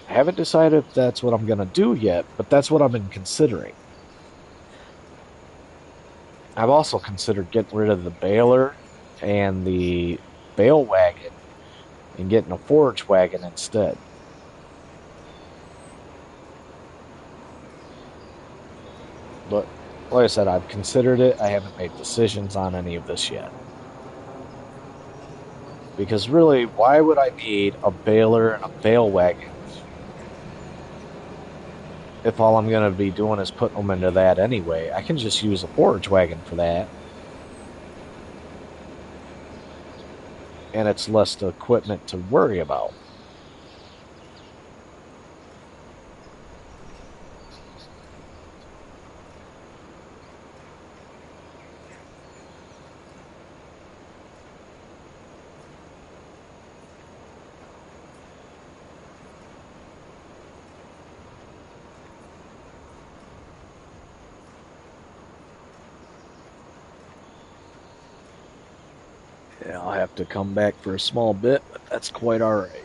I haven't decided if that's what I'm going to do yet, but that's what I've been considering. I've also considered getting rid of the baler and the bale wagon and getting a forage wagon instead. But like I said, I've considered it. I haven't made decisions on any of this yet. Because really, why would I need a baler and a bale wagon if all I'm going to be doing is putting them into that anyway? I can just use a forage wagon for that, and it's less equipment to worry about. Yeah, I'll have to come back for a small bit, but that's quite all right.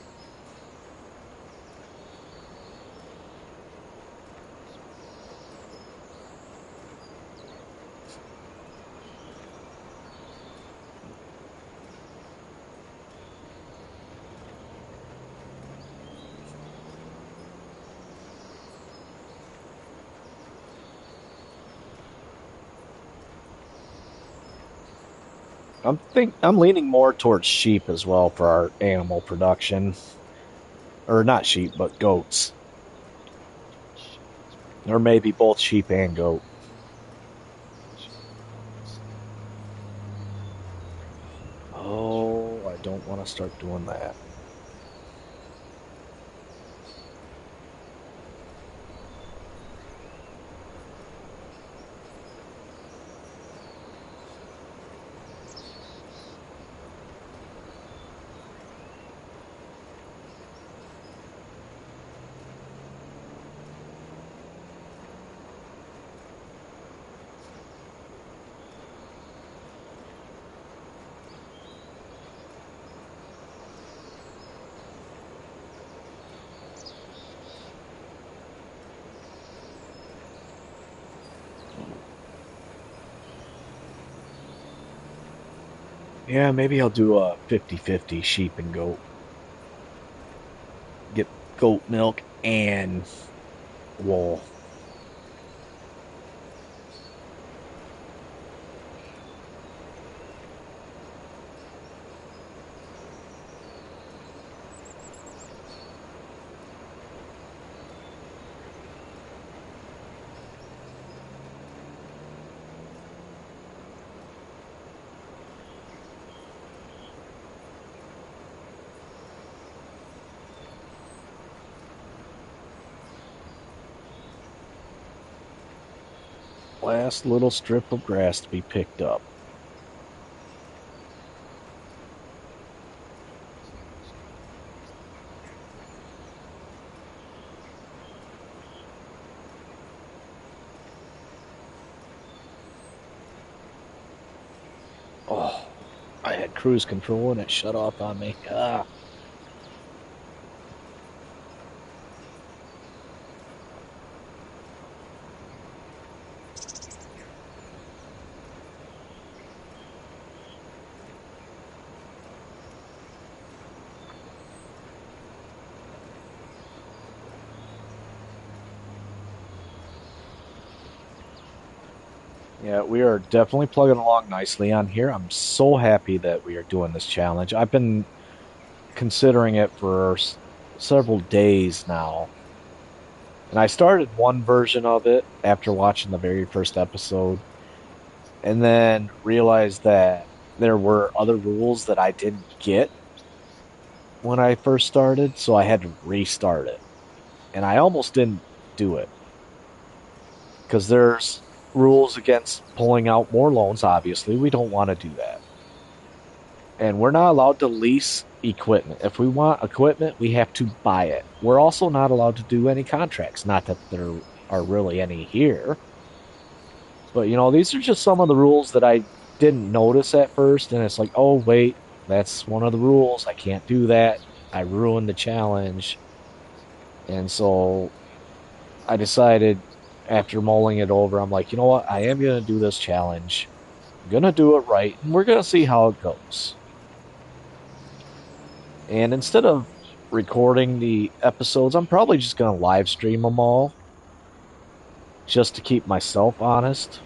I'm leaning more towards sheep as well for our animal production, or not sheep, but goats, or maybe both sheep and goat. Oh, I don't want to start doing that. Yeah, maybe I'll do a 50-50 sheep and goat. Get goat milk and wool. Last little strip of grass to be picked up. Oh, I had cruise control and it shut off on me. Ah. Yeah, we are definitely plugging along nicely on here. I'm so happy that we are doing this challenge. I've been considering it for several days now. And I started one version of it after watching the very first episode, and then realized that there were other rules that I didn't get when I first started, so I had to restart it. And I almost didn't do it because there's rules against pulling out more loans, obviously. We don't want to do that. And we're not allowed to lease equipment. If we want equipment, we have to buy it. We're also not allowed to do any contracts. Not that there are really any here, but these are just some of the rules that I didn't notice at first. And it's like, oh, wait, that's one of the rules. I can't do that. I ruined the challenge. And so I decided after mulling it over, I'm like, you know what? I am going to do this challenge. I'm going to do it right. And we're going to see how it goes. And instead of recording the episodes, I'm probably just going to live stream them all just to keep myself honest.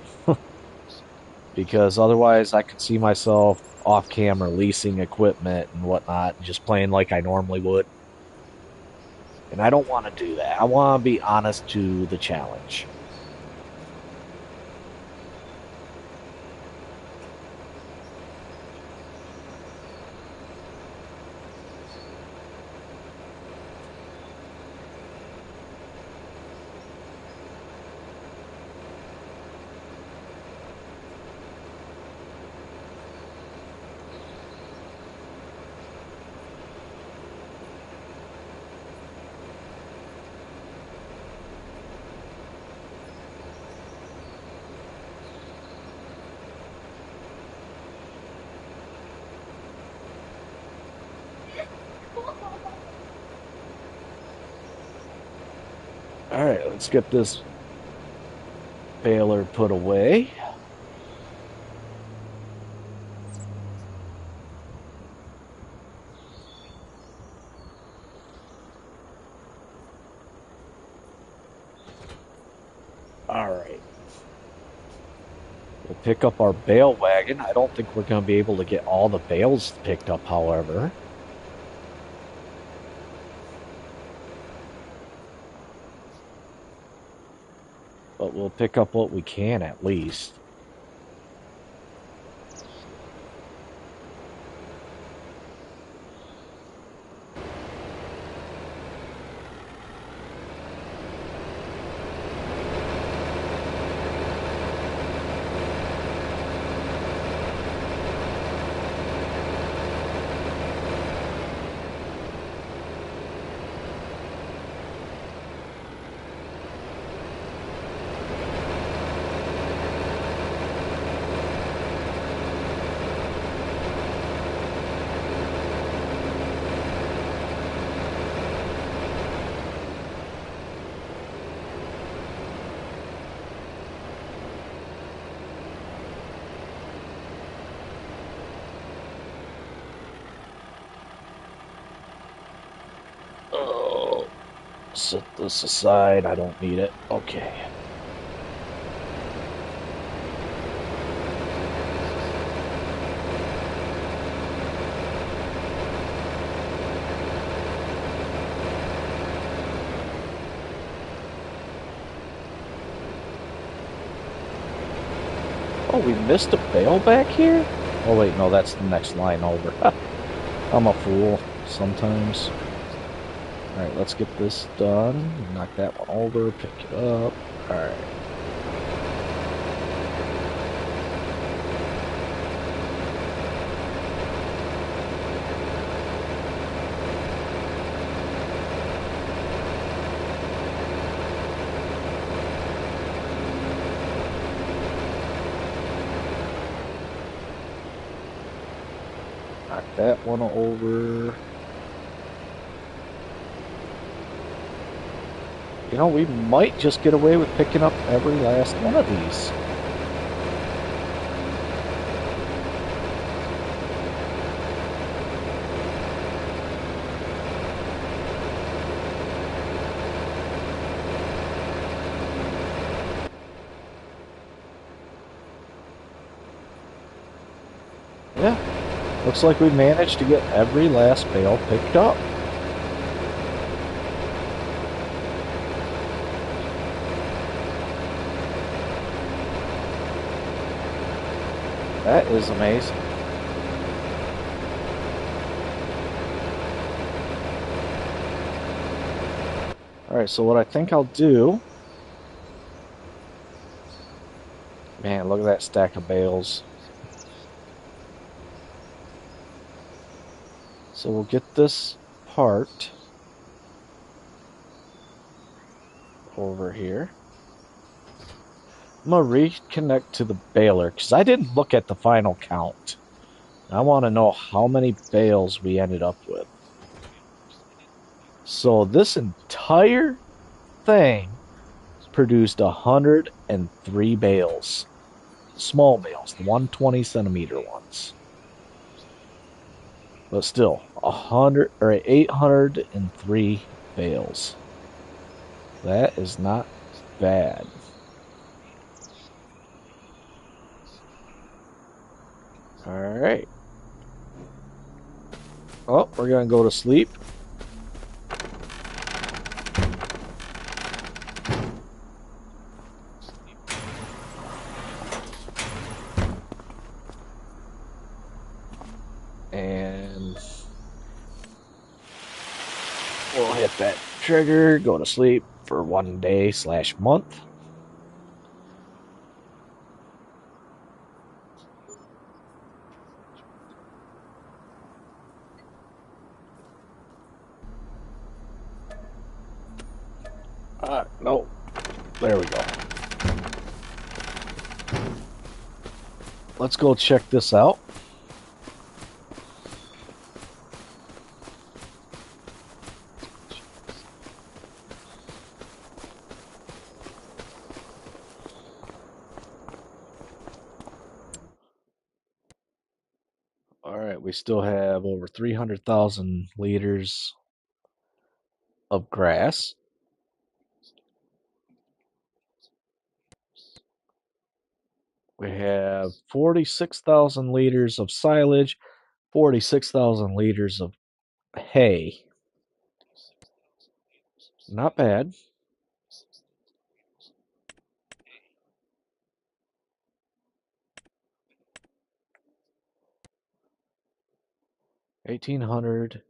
Because otherwise, I could see myself off camera leasing equipment and whatnot and just playing like I normally would. And I don't want to do that. I want to be honest to the challenge. All right, let's get this baler put away. All right. We'll pick up our bale wagon. I don't think we're going to be able to get all the bales picked up, however. But we'll pick up what we can at least. Oh, set this aside. I don't need it. Okay. Oh, we missed a bale back here? Oh, wait, no, that's the next line over. I'm a fool sometimes. Alright, let's get this done. Knock that one over, pick it up. Alright. Knock that one over. We might just get away with picking up every last one of these. Yeah, looks like we managed to get every last bale picked up. That is amazing. Alright, so what I think I'll do... Man, look at that stack of bales. So we'll get this part over here. I'm going to reconnect to the baler because I didn't look at the final count. I want to know how many bales we ended up with. So this entire thing produced 103 bales. Small bales, the 120 centimeter ones. But still, 803 bales. That is not bad. Alright. Oh, we're gonna go to sleep. And we'll hit that trigger, go to sleep for 1 day/month. No. There we go. Let's go check this out. Alright, we still have over 300,000 liters of grass. We have 46,000 liters of silage, 46,000 liters of hay. Not bad. $1,800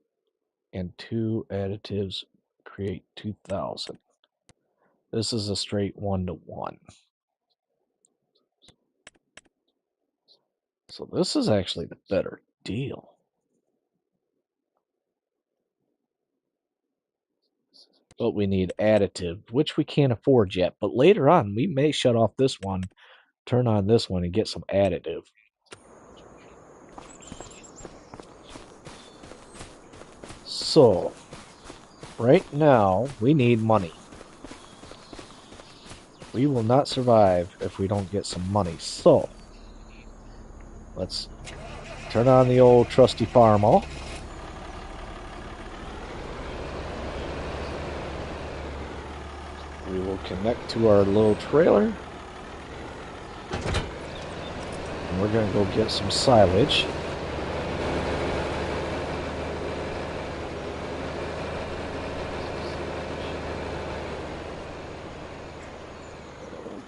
and 2 additives create 2,000. This is a straight 1-to-1. So this is actually the better deal. But we need additive, which we can't afford yet. But later on, we may shut off this one, turn on this one, and get some additive. So, right now, we need money. We will not survive if we don't get some money. So, let's turn on the old trusty farm-all. We will connect to our little trailer. And we're going to go get some silage.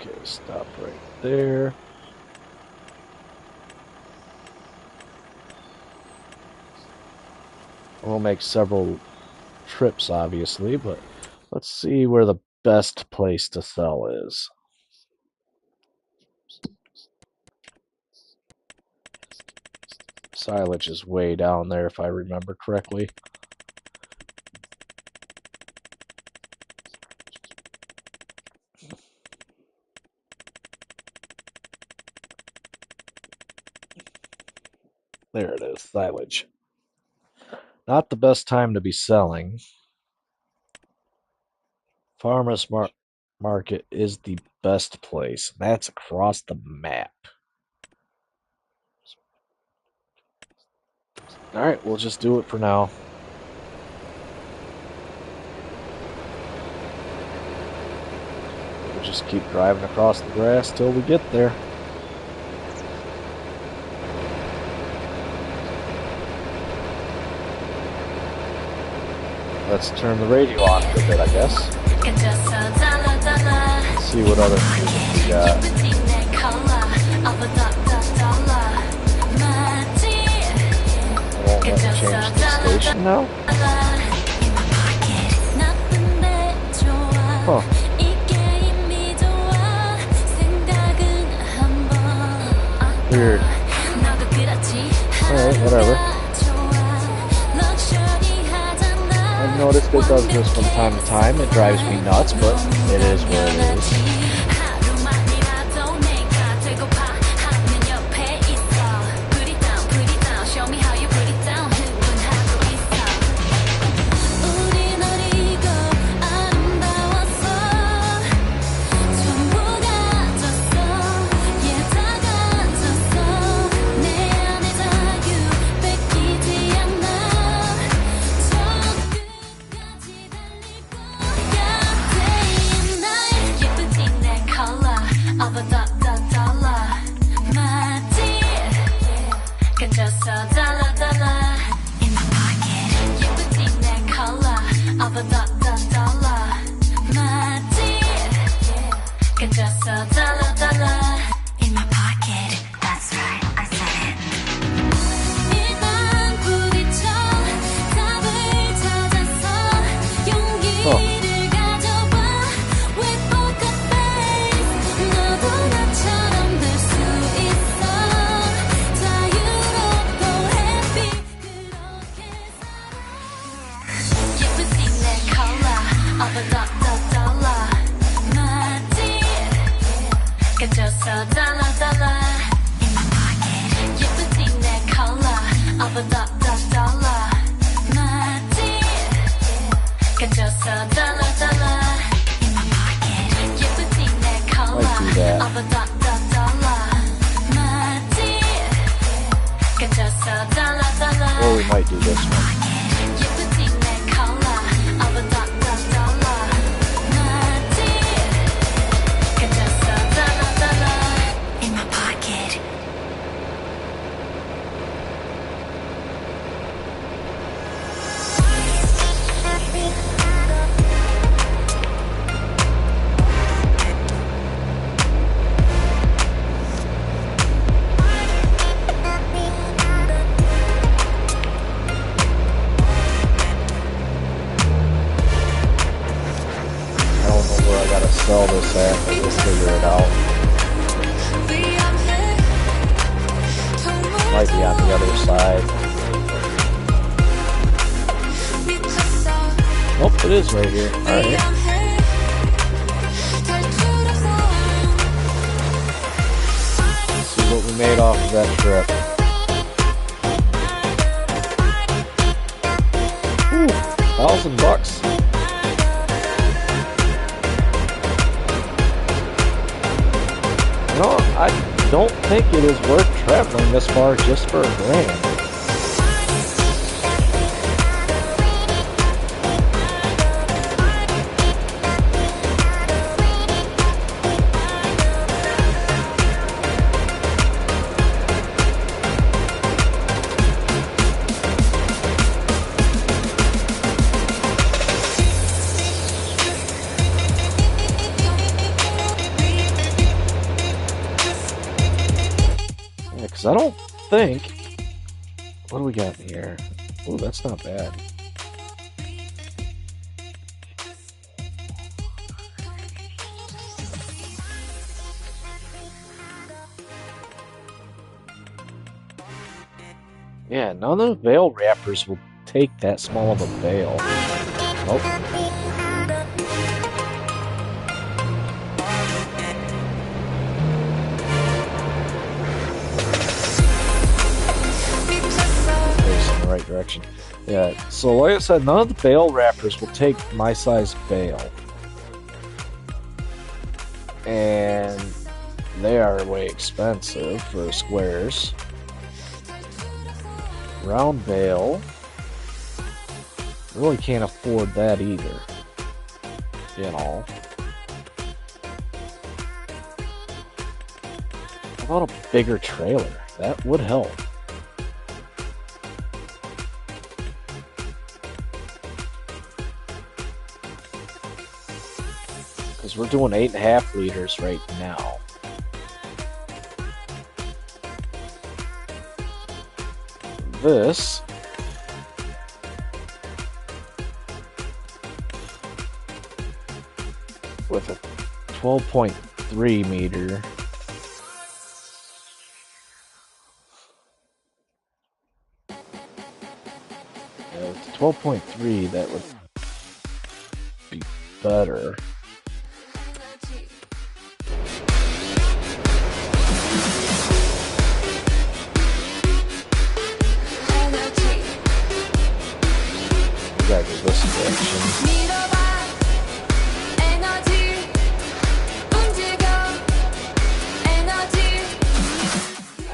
Okay, stop right there. We'll make several trips, obviously, but let's see where the best place to sell is. Silage is way down there, if I remember correctly. There it is, silage. Not the best time to be selling. Farmers Market is the best place. That's across the map. Alright, we'll just do it for now. We'll just keep driving across the grass till we get there. Let's turn the radio on for a bit, I guess. Let's see what other music we got. change the station now? Huh. Weird. Alright, whatever. I've noticed it does this from time to time. It drives me nuts, but it is what it is. Or we might do this one. Sell this at, but we'll figure it out. Might be on the other side. Nope, it is right here. Alright. Let's see what we made off of that trip. Ooh, $1,000. No, I don't think it is worth traveling this far just for $1,000. Because I don't think... What do we got in here? Oh, that's not bad. Yeah, none of the veil wrappers will take that small of a veil. Nope. Right direction. Yeah, so like I said, none of the bail wrappers will take my size bail. And they are way expensive for squares. Round bail. Really can't afford that either. You know. How about a bigger trailer? That would help. Because we're doing 8.5 liters right now. This 12.3 meter. Yeah, with 12.3, that would be better. We gotta go this direction.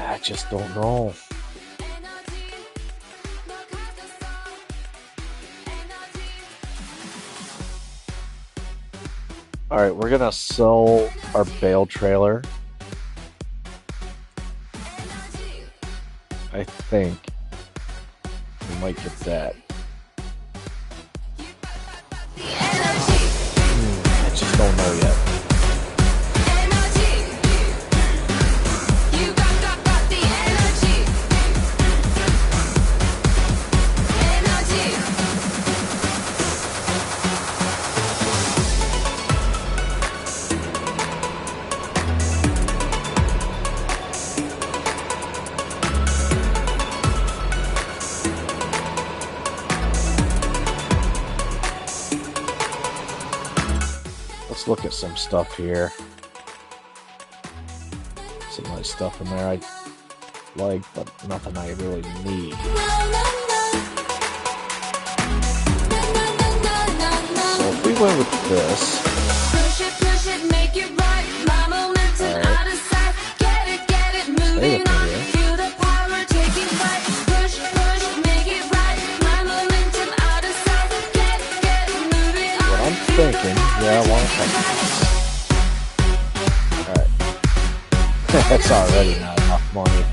I just don't know. Alright, we're gonna sell our bale trailer. I think we might get that. I just don't know yet. Let's look at some stuff here. Some nice stuff in there I like, but nothing I really need. So if we went with this, stay with me here. What I'm thinking, yeah, I want to take this. Alright. That's already not enough money.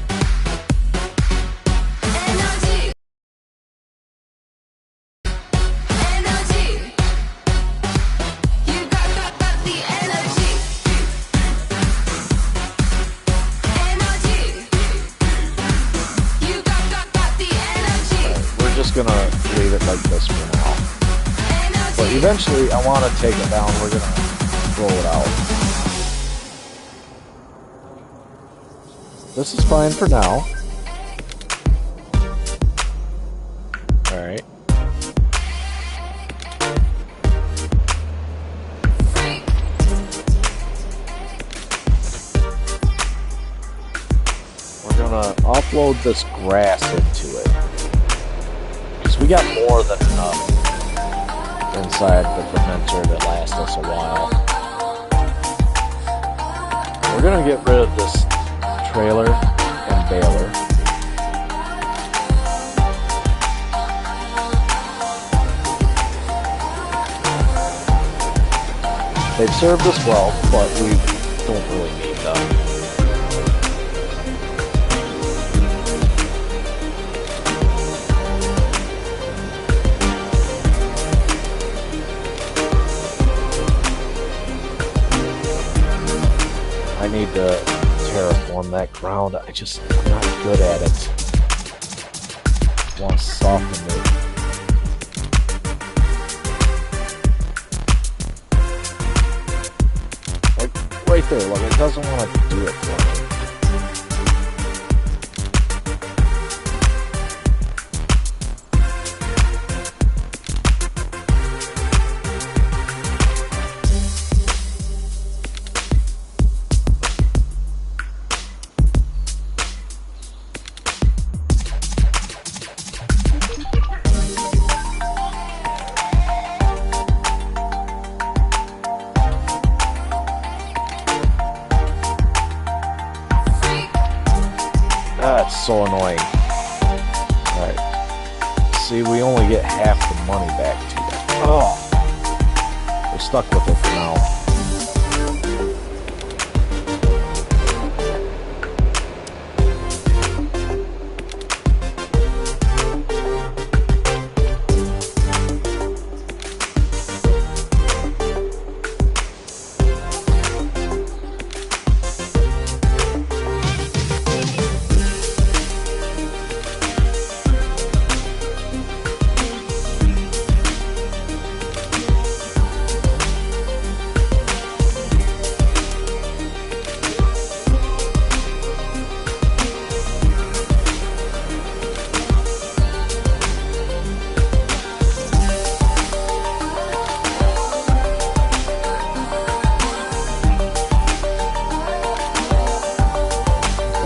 We're just gonna leave it like this for now. But eventually I want to take it down. We're gonna roll it out. This is fine for now. Alright. We're gonna offload this grass into it. Because we got more than enough inside the fermenter to last us a while. We're gonna get rid of this trailer and baler. They've served us well, but we don't really need them. I need to terraform that ground. I'm not good at it. I want to soften it. Like right there, look, it doesn't want to do it for me. That's so annoying. Alright. See, we only get half the money back to them. Oh! We're stuck with it for now.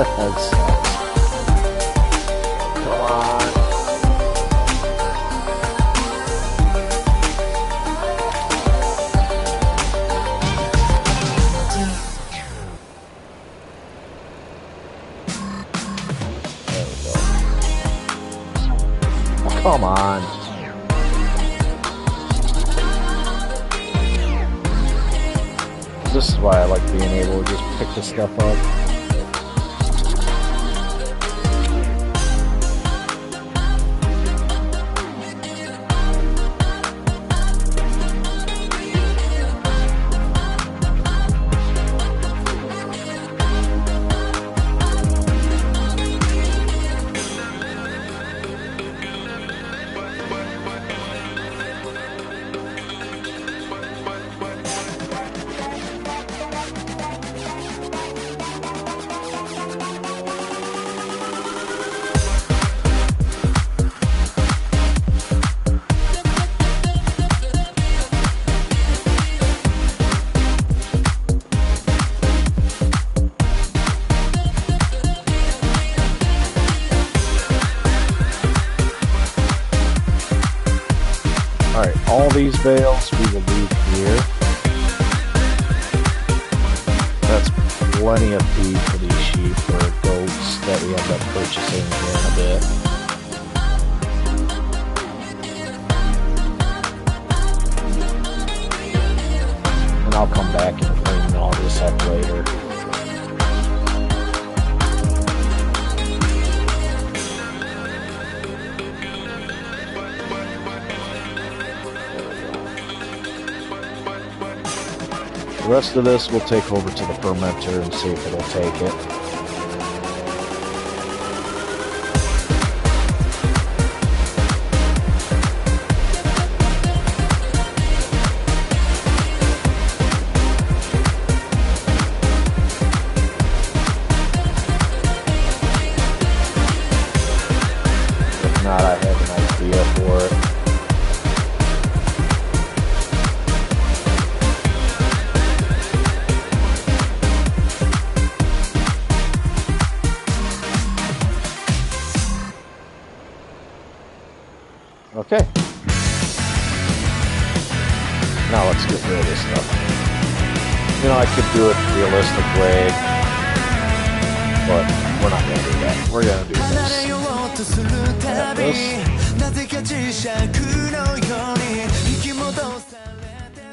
That sucks. Come on. There we go. Oh, come on. This is why I like being able to just pick this stuff up. Alright, all these bales we will leave here. That's plenty of feed for these sheep or goats that we end up purchasing here in a bit. And I'll come back and clean all this up later. The rest of this we'll take over to the fermenter and see if it'll take it. If not, I have an idea for it. Okay. Now let's get rid of this stuff. You know, I could do it the realistic way, but we're not gonna do that. We're gonna do this.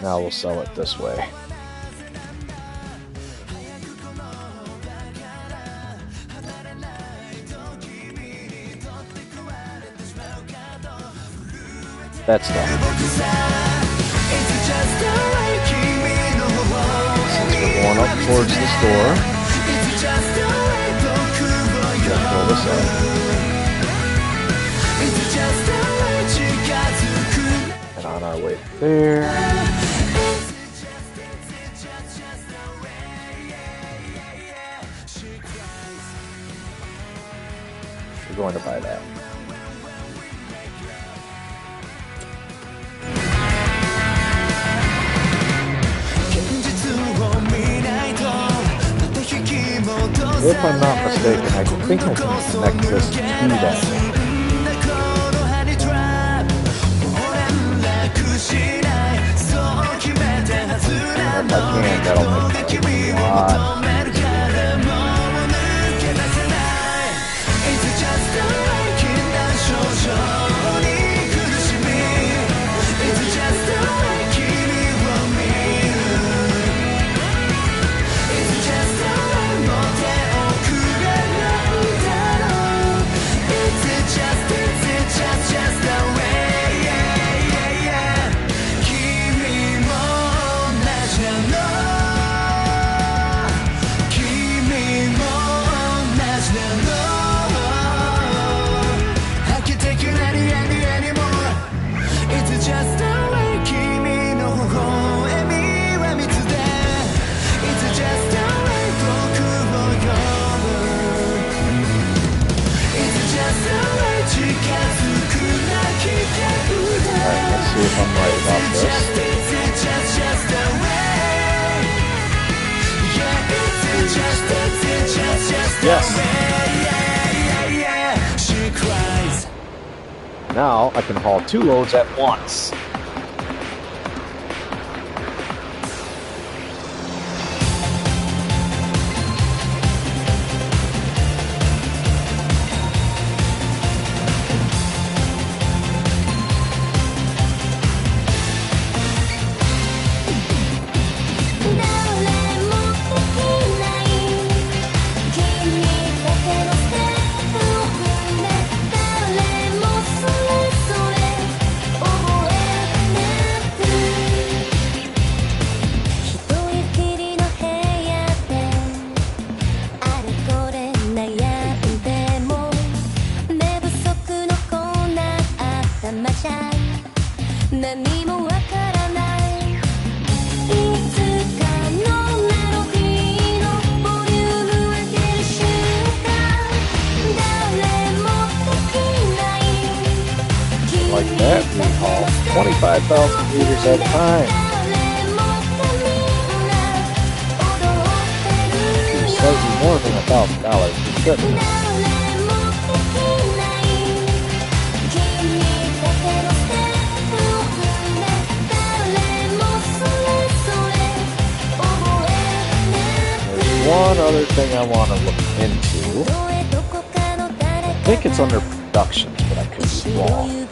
Now we'll sell it this way. That's done. Since we're going up towards the store, we'll pull this up. And on our way there. We're going to buy that. If I'm not mistaken, I think I can connect this to that. And if I can, that'll make it a lot. See if I'm right about this. Yes. She cries. Now I can haul 2 loads at once. Like that, we haul 25,000 liters at a time. It's slightly more than $1,000 per shipment. There's one other thing I want to look into. I think it's under productions, but I could be wrong.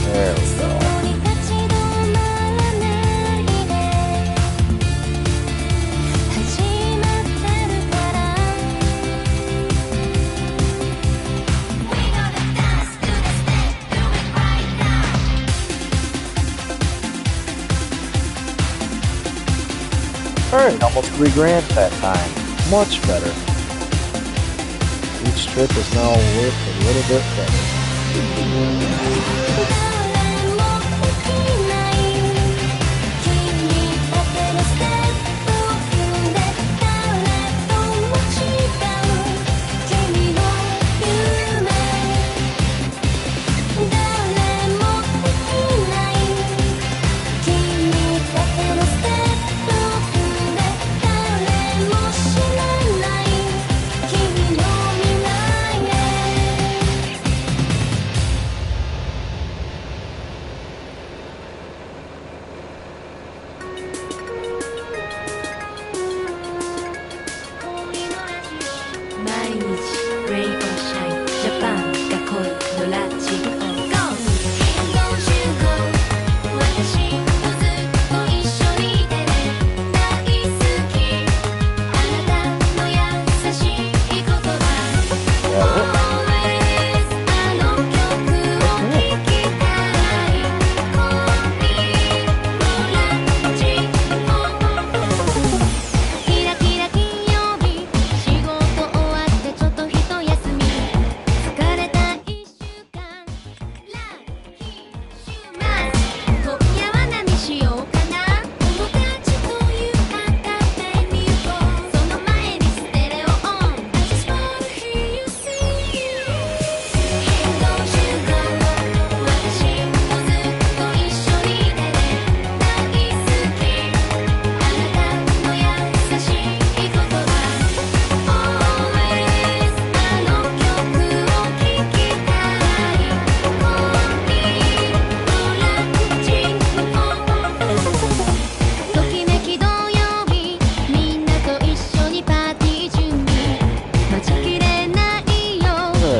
There we go. Alright, almost $3,000 that time. Much better. Each trip is now worth a little bit better.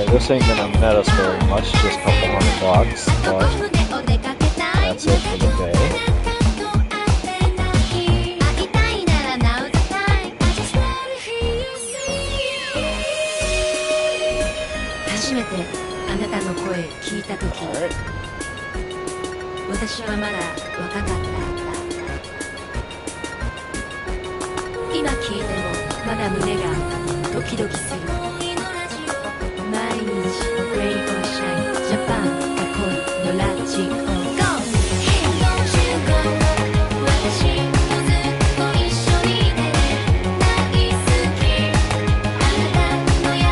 This ain't gonna net us very much, just a couple $100, but that's it for the day. めてあなたの声聞いたとき、 Alright. 私はまだ若かった。今聞いてもまだ胸がドキドキする。毎日レインボーシャインジャパンが恋のラジオ GO! 私とずっと一緒にいて大好き。あなたの優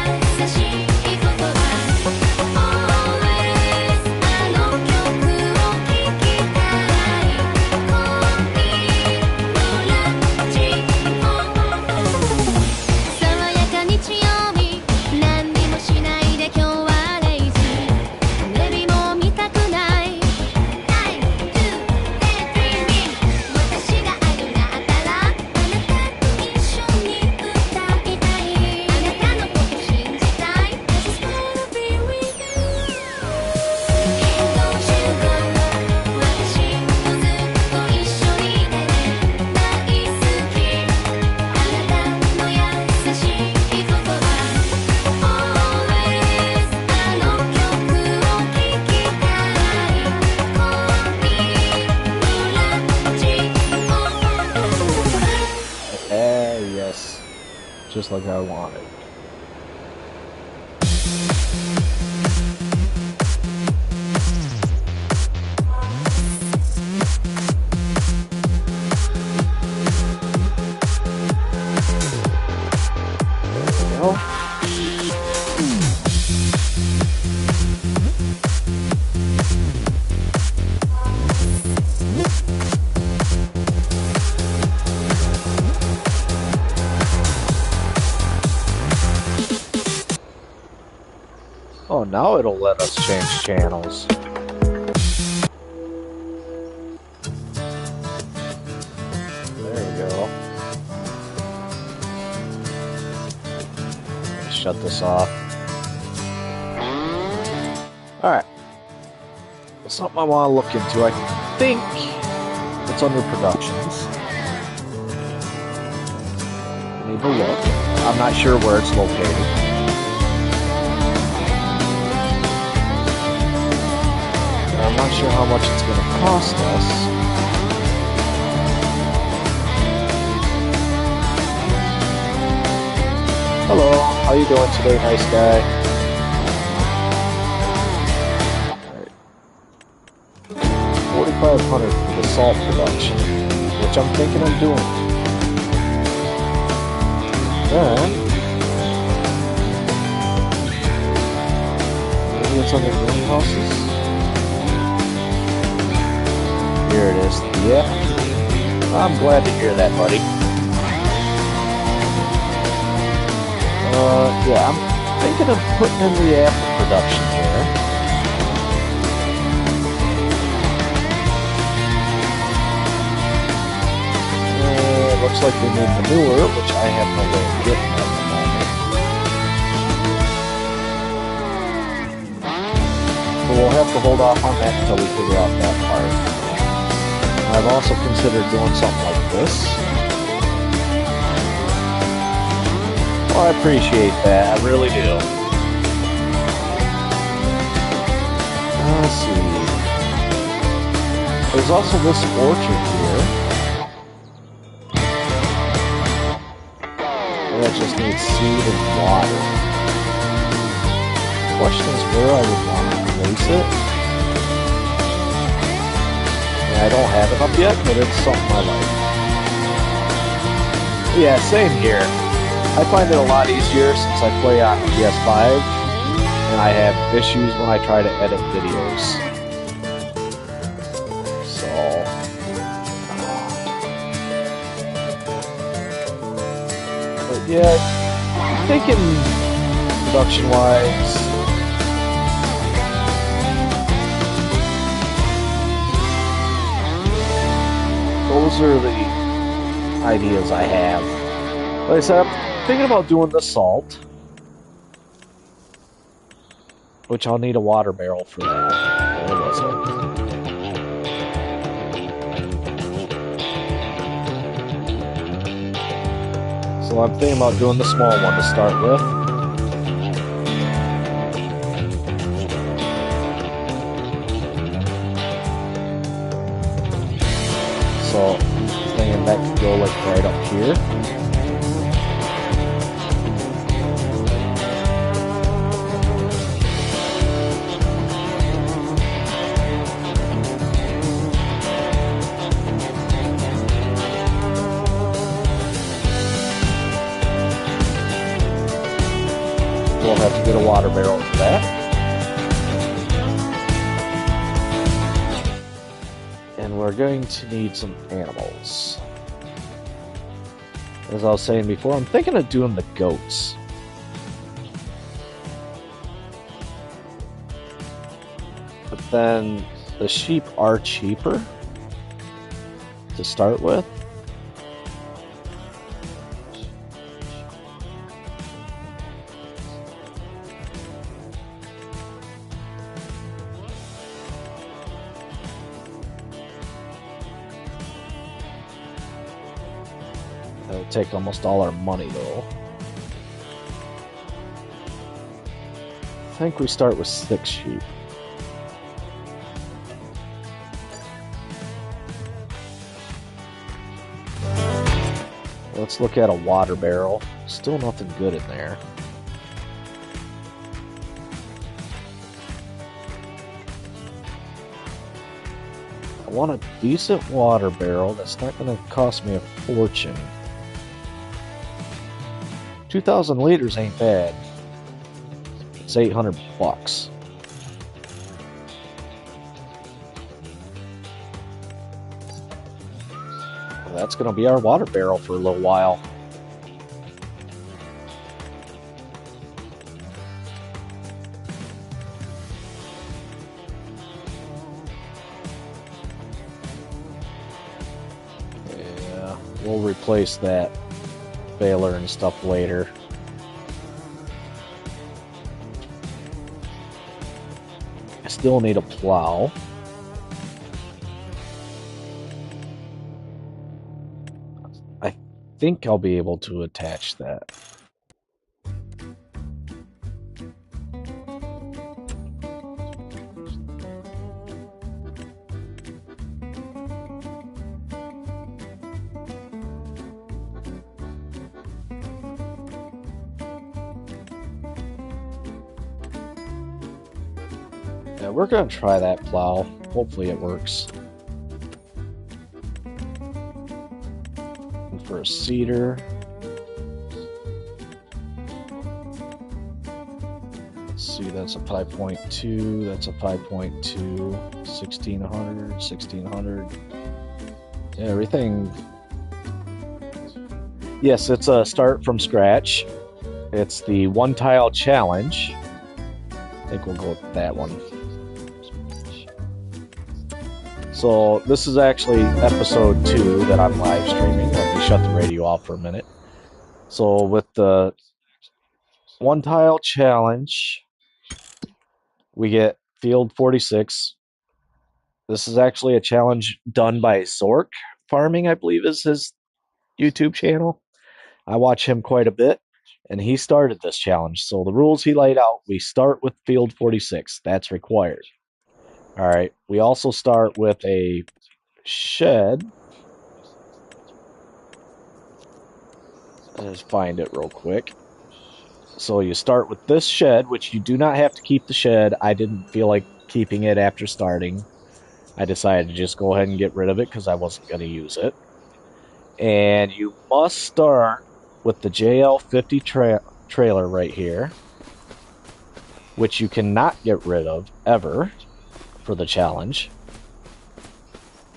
しい言葉 Always あの曲を聴きたい。恋のラジオ爽やか日曜日、何にもしないで今日はレイジー。テレビも見たくない。Time to daydreaming。私がアイドルだったらあなたと一緒に歌いたい。あなたのこと信じたい。I just wanna be with you。Don't you go。私とずっと一緒にいて大好き。あなたの優しい言葉 Always あの曲を聴きたい。恋のラジオ Yes. Just like I wanted. There we go. Oh, now it'll let us change channels. There we go. Shut this off. Alright. Something I want to look into. I think it's under productions. Need to look. I'm not sure where it's located. I'm not sure how much it's going to cost us. Hello, how you doing today, nice guy? Alright. 4,500 for the salt production, which I'm thinking of doing. Then, maybe it's under greenhouses? Here it is. Yeah. I'm glad to hear that, buddy. Yeah, I'm thinking of putting in the apple production here. Looks like we need manure, which I have no way of getting at the moment. But we'll have to hold off on that until we figure out that part. I've also considered doing something like this. Well, I appreciate that, I really do. Let's see. There's also this orchard here. That just needs seed and water. The question is where I would want to place it. I don't have it up yet, but it's something I like. Yeah, same here. I find it a lot easier since I play on PS5, and I have issues when I try to edit videos. So... But yeah, I'm thinking production-wise... Those are the ideas I have. Like I said, I'm thinking about doing the salt, which I'll need a water barrel for that. Where was it? So I'm thinking about doing the small one to start with. go like right up here. We'll have to get a water barrel for that. And we're going to need some animals. As I was saying before, I'm thinking of doing the goats. But then the sheep are cheaper to start with. That'll take almost all our money though. I think we start with 6 sheep. Let's look at a water barrel. Still nothing good in there. I want a decent water barrel that's not going to cost me a fortune. 2,000 liters ain't bad. It's $800. That's going to be our water barrel for a little while. Yeah, we'll replace that baler and stuff later. I still need a plow. I think I'll be able to attach that. Yeah, we're gonna try that plow. Hopefully it works. And for a seeder, let's see, that's a 5.2, that's a 5.2, 1600, 1600. Yeah, everything. Yes, it's a start from scratch. It's the 1 tile challenge. I think we'll go with that one. So this is actually episode 2 that I'm live streaming. Let me shut the radio off for a minute. So with the 1 tile challenge, we get field 46. This is actually a challenge done by Zork Farming, I believe is his YouTube channel. I watch him quite a bit, and he started this challenge. So the rules he laid out, we start with field 46. That's required. All right. We also start with a shed. Let's find it real quick. So you start with this shed, which you do not have to keep the shed. I didn't feel like keeping it after starting. I decided to just go ahead and get rid of it because I wasn't going to use it. And you must start with the JL50 trailer right here, which you cannot get rid of ever for the challenge.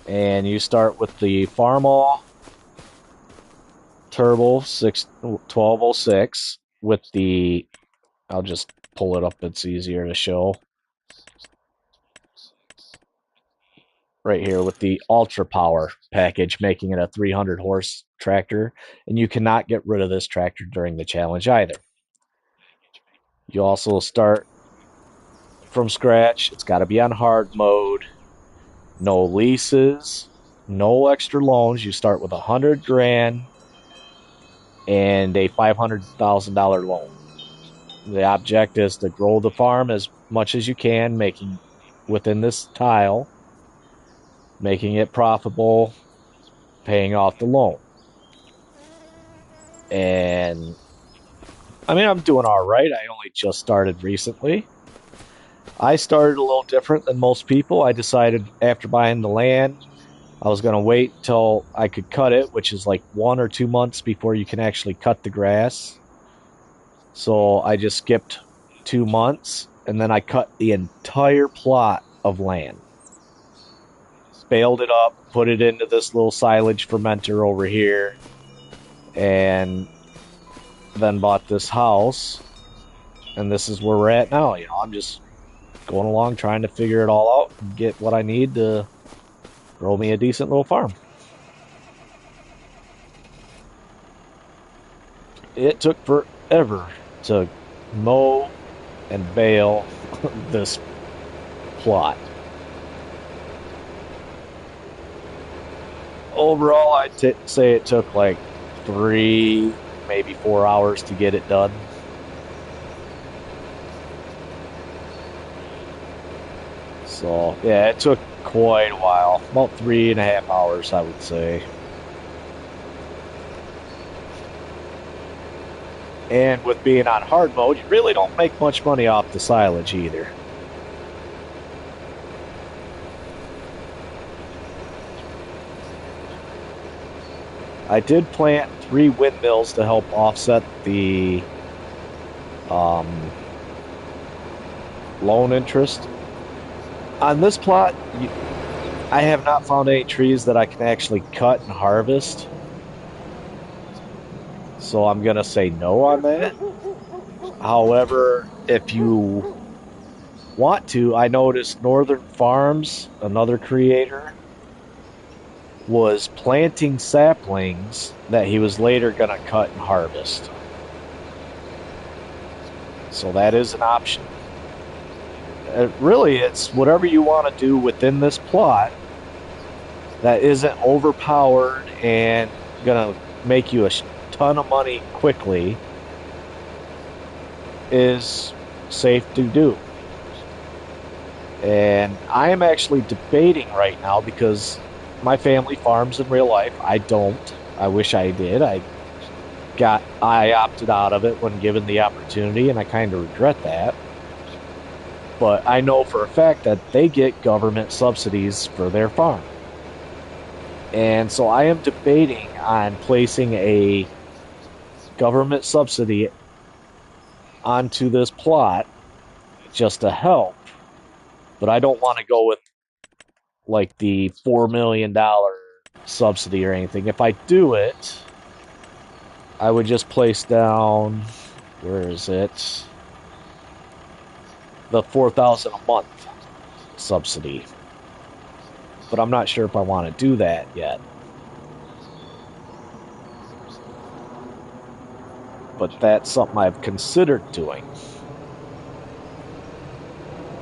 And you start with the Farmall Turbo 1206 with the, I'll just pull it up, it's easier to show. Right here with the Ultra Power package, making it a 300 horse tractor. And you cannot get rid of this tractor during the challenge either. You also start from scratch. It's got to be on hard mode. No leases, no extra loans. You start with $100 grand and a $500,000 loan. The object is to grow the farm as much as you can, making within this tile, making it profitable, paying off the loan. And I mean, I'm doing all right. I only just started recently. I started a little different than most people. I decided after buying the land, I was going to wait till I could cut it, which is like 1 or 2 months before you can actually cut the grass. So I just skipped 2 months and then I cut the entire plot of land, baled it up, put it into this little silage fermenter over here, and then bought this house. And this is where we're at now. I'm just going along trying to figure it all out and get what I need to grow me a decent little farm. It took forever to mow and bale this plot. Overall, say it took like 3, maybe 4 hours to get it done. So, yeah, it took quite a while. About 3.5 hours, I would say. And with being on hard mode, you really don't make much money off the silage either. I did plant 3 windmills to help offset the loan interest. On this plot, I have not found any trees that I can actually cut and harvest. So I'm going to say no on that. However, if you want to, I noticed Northern Farms, another creator, was planting saplings that he was later going to cut and harvest. So that is an option. Really, it's whatever you want to do within this plot that isn't overpowered and going to make you a ton of money quickly is safe to do. And I am actually debating right now because my family farms in real life. I don't. I wish I did. I opted out of it when given the opportunity, and I kind of regret that. But I know for a fact that they get government subsidies for their farm. And so I am debating on placing a government subsidy onto this plot just to help. But I don't want to go with like the $4 million subsidy or anything. If I do it, I would just place down, where is it? The $4,000 a month subsidy. But I'm not sure if I want to do that yet. But that's something I've considered doing.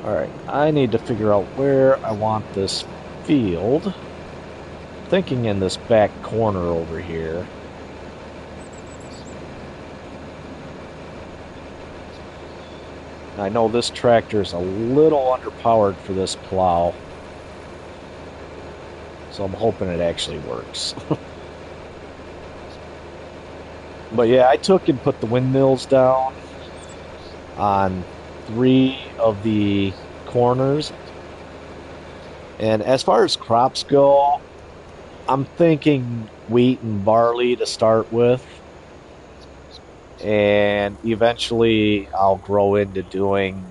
Alright, I need to figure out where I want this field. I'm thinking in this back corner over here. I know this tractor is a little underpowered for this plow. So I'm hoping it actually works. But yeah, I took and put the windmills down on 3 of the corners. And as far as crops go, I'm thinking wheat and barley to start with. And eventually I'll grow into doing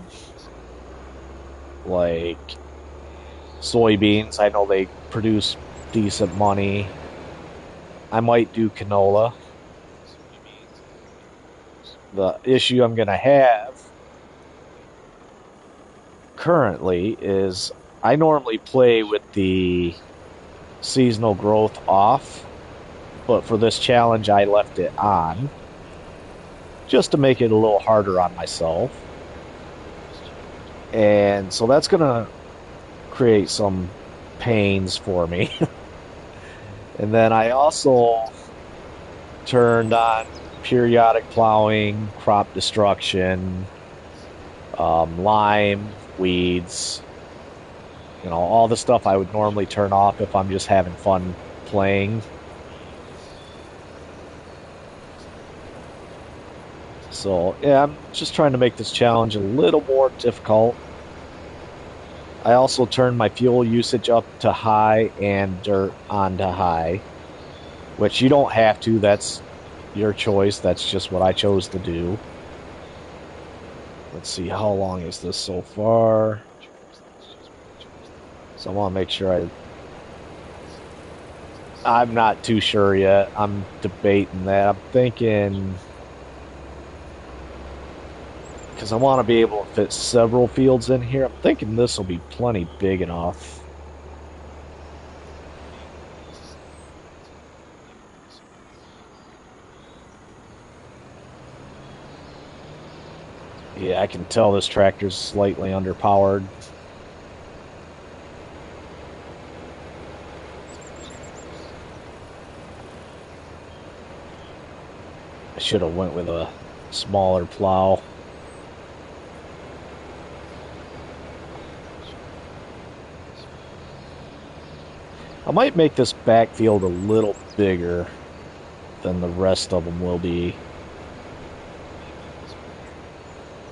like soybeans. I know they produce decent money. I might do canola. The issue I'm going to have currently is I normally play with the seasonal growth off, but for this challenge I left it on just to make it a little harder on myself. And so that's going to create some pains for me. And then I also turned on periodic plowing, crop destruction, lime, weeds, all the stuff I would normally turn off if I'm just having fun playing. So, yeah, I'm just trying to make this challenge a little more difficult. I also turned my fuel usage up to high and dirt onto high, which you don't have to. That's your choice. That's just what I chose to do. Let's see, how long is this so far? So I want to make sure I'm not too sure yet. I'm debating that. I'm thinking because I want to be able to fit several fields in here. I'm thinking this will be plenty big enough. Yeah, I can tell this tractor's slightly underpowered. I should have went with a smaller plow. I might make this backfield a little bigger than the rest of them will be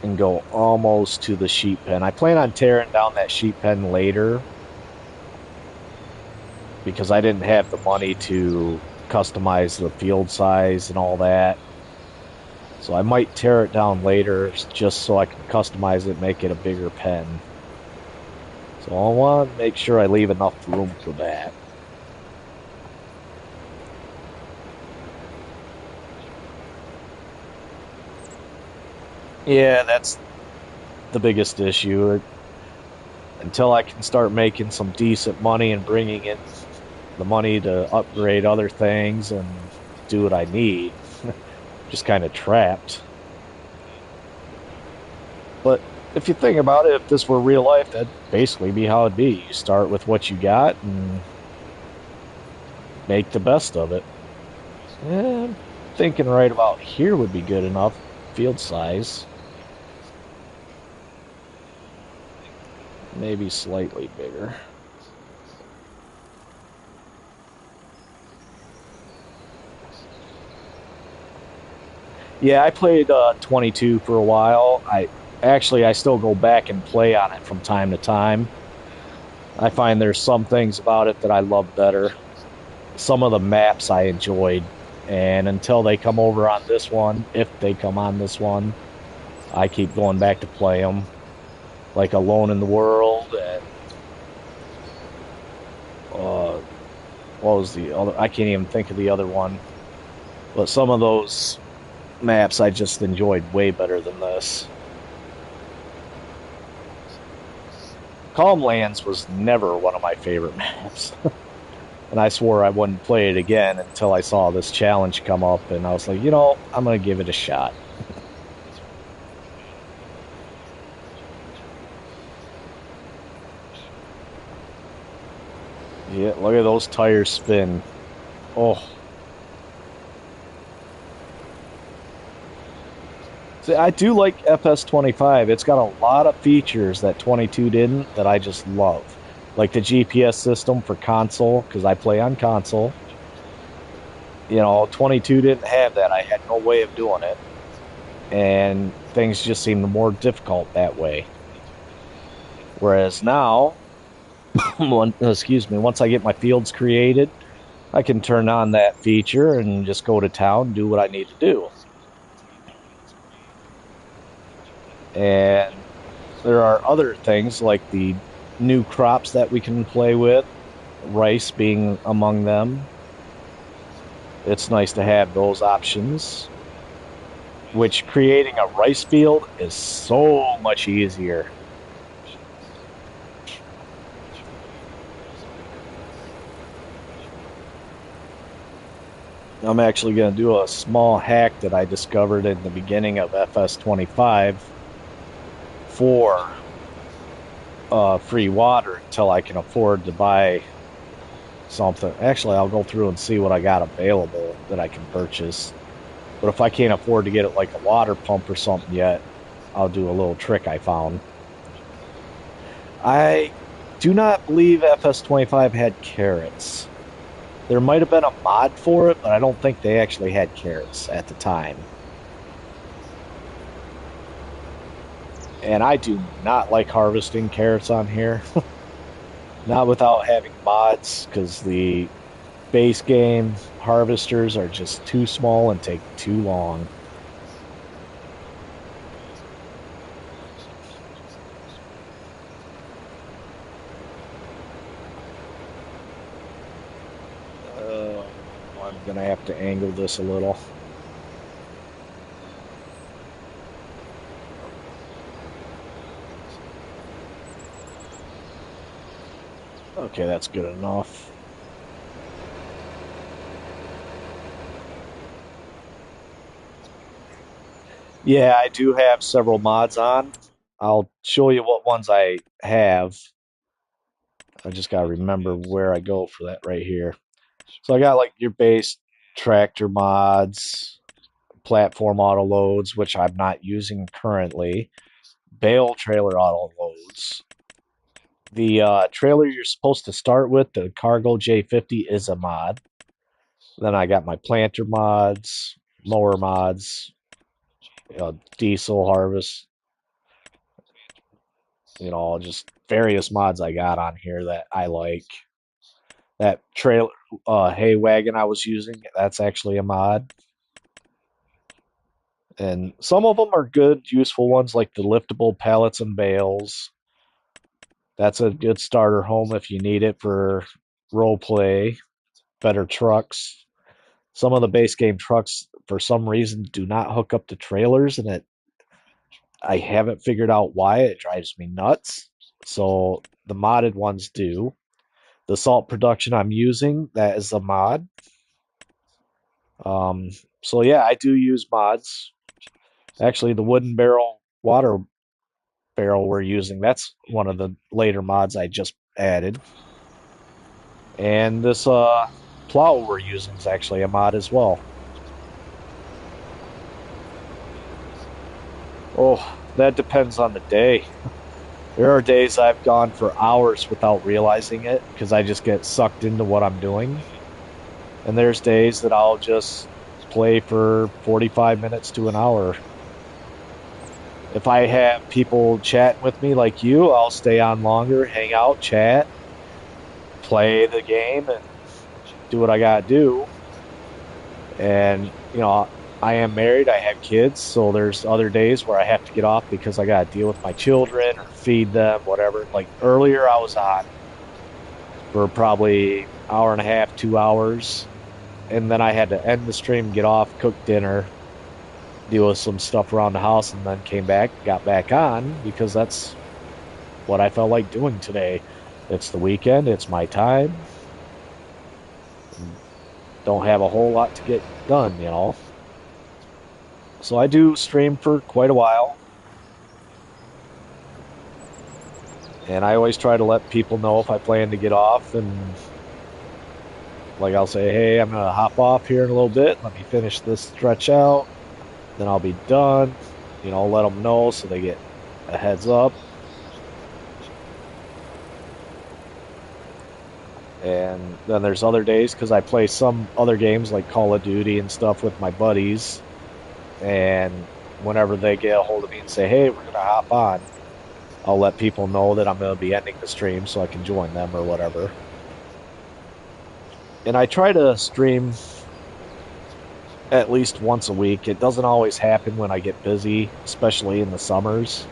and go almost to the sheep pen. I plan on tearing down that sheep pen later because I didn't have the money to customize the field size and all that. So I might tear it down later just so I can customize it, make it a bigger pen. So I want to make sure I leave enough room for that. Yeah, that's the biggest issue. Until I can start making some decent money and bringing in the money to upgrade other things and do what I need, just kind of trapped. But if you think about it, if this were real life, that'd basically be how it'd be. You start with what you got and make the best of it. Yeah, I'm thinking right about here would be good enough field size. Maybe slightly bigger. Yeah, I played 22 for a while. I still go back and play on it from time to time. I find there's some things about it that I love better. Some of the maps I enjoyed, and until they come over on this one, if they come on this one, I keep going back to play them, like Alone in the World and what was the other? I can't even think of the other one. But some of those maps I just enjoyed way better than this. Calm Lands was never one of my favorite maps. And I swore I wouldn't play it again until I saw this challenge come up, and I was like, I'm going to give it a shot. Yeah, look at those tires spin. Oh. See, I do like FS25. It's got a lot of features that 22 didn't that I just love. Like the GPS system for console, because I play on console. 22 didn't have that. I had no way of doing it. And things just seemed more difficult that way. Whereas now, once I get my fields created, I can turn on that feature and just go to town and do what I need to do. And there are other things like the new crops that we can play with, rice being among them. It's nice to have those options, which creating a rice field is so much easier. I'm actually going to do a small hack that I discovered in the beginning of FS25 for free water until I can afford to buy something. Actually, I'll go through and see what I got available that I can purchase. But if I can't afford to get it like a water pump or something yet, I'll do a little trick I found. I do not believe FS25 had carrots. There might have been a mod for it, but I don't think they actually had carrots at the time. And I do not like harvesting carrots on here. Not without having mods, because the base game harvesters are just too small and take too long. I'm gonna have to angle this a little. Okay, that's good enough. Yeah, I do have several mods on. I'll show you what ones I have. I just gotta remember where I go for that right here. So I got like your base tractor mods, platform auto loads, which I'm not using currently, bale trailer auto loads. The trailer you're supposed to start with, the Cargo J50, is a mod. Then I got my planter mods, mower mods, diesel harvest, just various mods I got on here that I like. That trailer hay wagon I was using, that's actually a mod. And some of them are good, useful ones like the liftable pallets and bales. That's a good starter home if you need it for role play, better trucks. Some of the base game trucks, for some reason, do not hook up to trailers, and I haven't figured out why. It drives me nuts. So the modded ones do. The salt production I'm using, that is a mod. Um, so yeah, I do use mods. Actually, the wooden barrel water barrel we're using, that's one of the later mods I just added. And this plow we're using is actually a mod as well. Oh, that depends on the day. There are days I've gone for hours without realizing it because I just get sucked into what I'm doing. And there's days that I'll just play for 45 minutes to an hour. If I have people chatting with me like you, I'll stay on longer, hang out, chat, play the game, and do what I gotta do. And, I am married, I have kids, so there's other days where I have to get off because I gotta deal with my children or feed them, whatever. Like earlier, I was on for probably hour and a half, 2 hours, and then I had to end the stream, get off, cook dinner, deal with some stuff around the house, and then came back, got back on because that's what I felt like doing today. It's the weekend, it's my time. Don't have a whole lot to get done. So I do stream for quite a while, and I always try to let people know if I plan to get off. And like I'll say, hey, I'm gonna hop off here in a little bit. Let me finish this stretch out, then I'll be done. Let them know so they get a heads up. And then there's other days because I play some other games like Call of Duty and stuff with my buddies. And whenever they get a hold of me and say, hey, we're going to hop on, I'll let people know that I'm going to be ending the stream so I can join them or whatever. And I try to stream at least once a week. It doesn't always happen when I get busy, especially in the summers.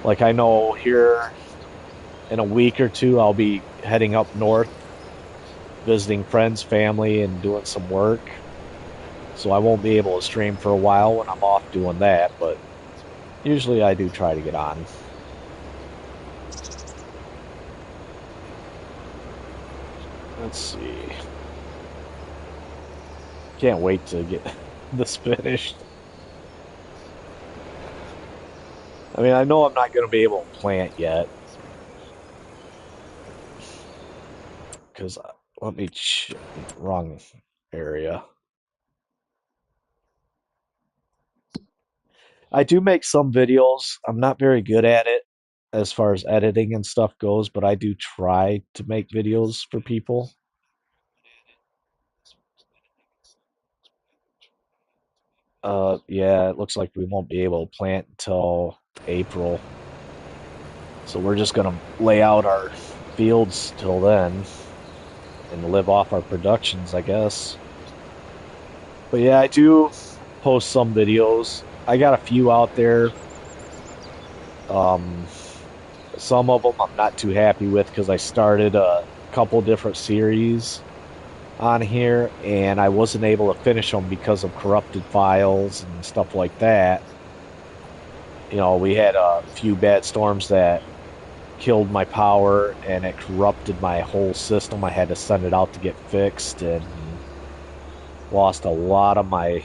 Like I know here in a week or two, I'll be heading up north, visiting friends, family, and doing some work. So I won't be able to stream for a while when I'm off doing that, but usually I do try to get on. Let's see. Can't wait to get this finished. I mean, I know I'm not going to be able to plant yet because let me wrong area. I do make some videos. I'm not very good at it as far as editing and stuff goes, but I do try to make videos for people. Yeah, it looks like we won't be able to plant until April. So we're just gonna lay out our fields till then and live off our productions, I guess. But yeah, I do post some videos. I got a few out there. Um, some of them I'm not too happy with because I started a couple different series on here and I wasn't able to finish them because of corrupted files and stuff like that. We had a few bad storms that killed my power and it corrupted my whole system. I had to send it out to get fixed and lost a lot of my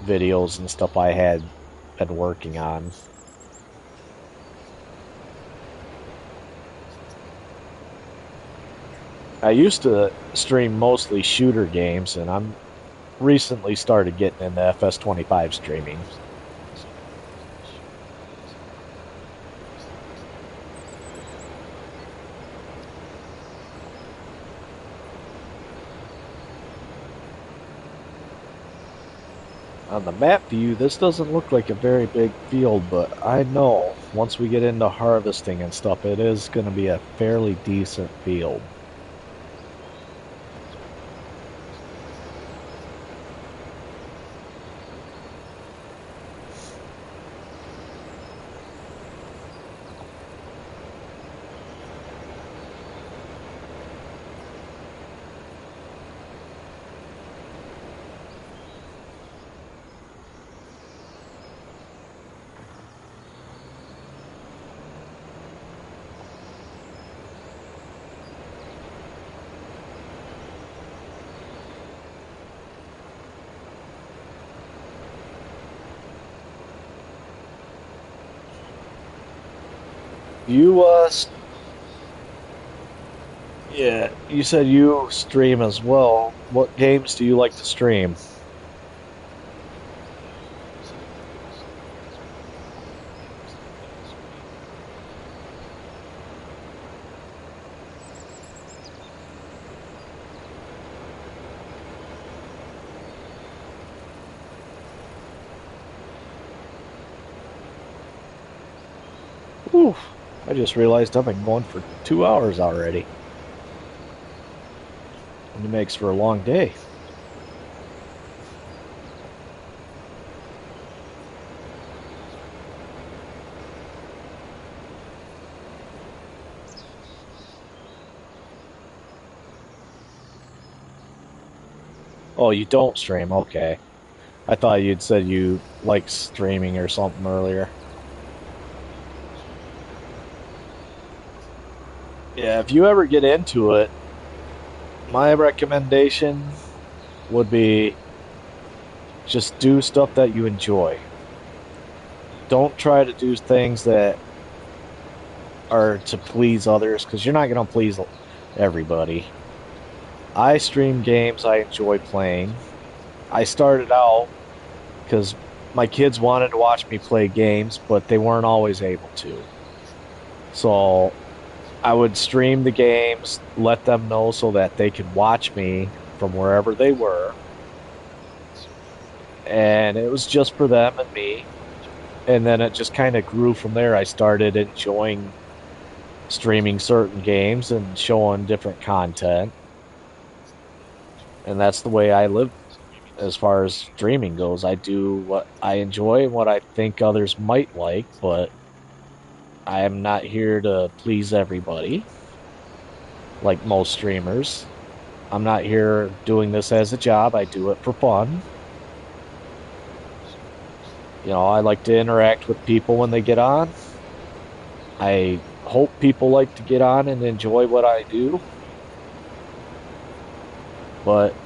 videos and stuff I had been working on. I used to stream mostly shooter games and I'm recently started getting into FS25 streaming. On the map view, this doesn't look like a very big field, but I know once we get into harvesting and stuff, it is going to be a fairly decent field. You, yeah, you said you stream as well. What games do you like to stream? Ooh, I just realized I've been going for 2 hours already. And it makes for a long day. Oh, you don't stream? Okay. I thought you'd said you like streaming or something earlier. Yeah, if you ever get into it, my recommendation would be just do stuff that you enjoy. Don't try to do things that are to please others because you're not going to please everybody. I stream games I enjoy playing. I started out because my kids wanted to watch me play games, but they weren't always able to. So I would stream the games, let them know so that they could watch me from wherever they were. And it was just for them and me. And then it just kind of grew from there. I started enjoying streaming certain games and showing different content. And that's the way I live as far as streaming goes. I do what I enjoy and what I think others might like, but I am not here to please everybody like most streamers. I'm not here doing this as a job. I do it for fun. I like to interact with people when they get on. I hope people like to get on and enjoy what I do. But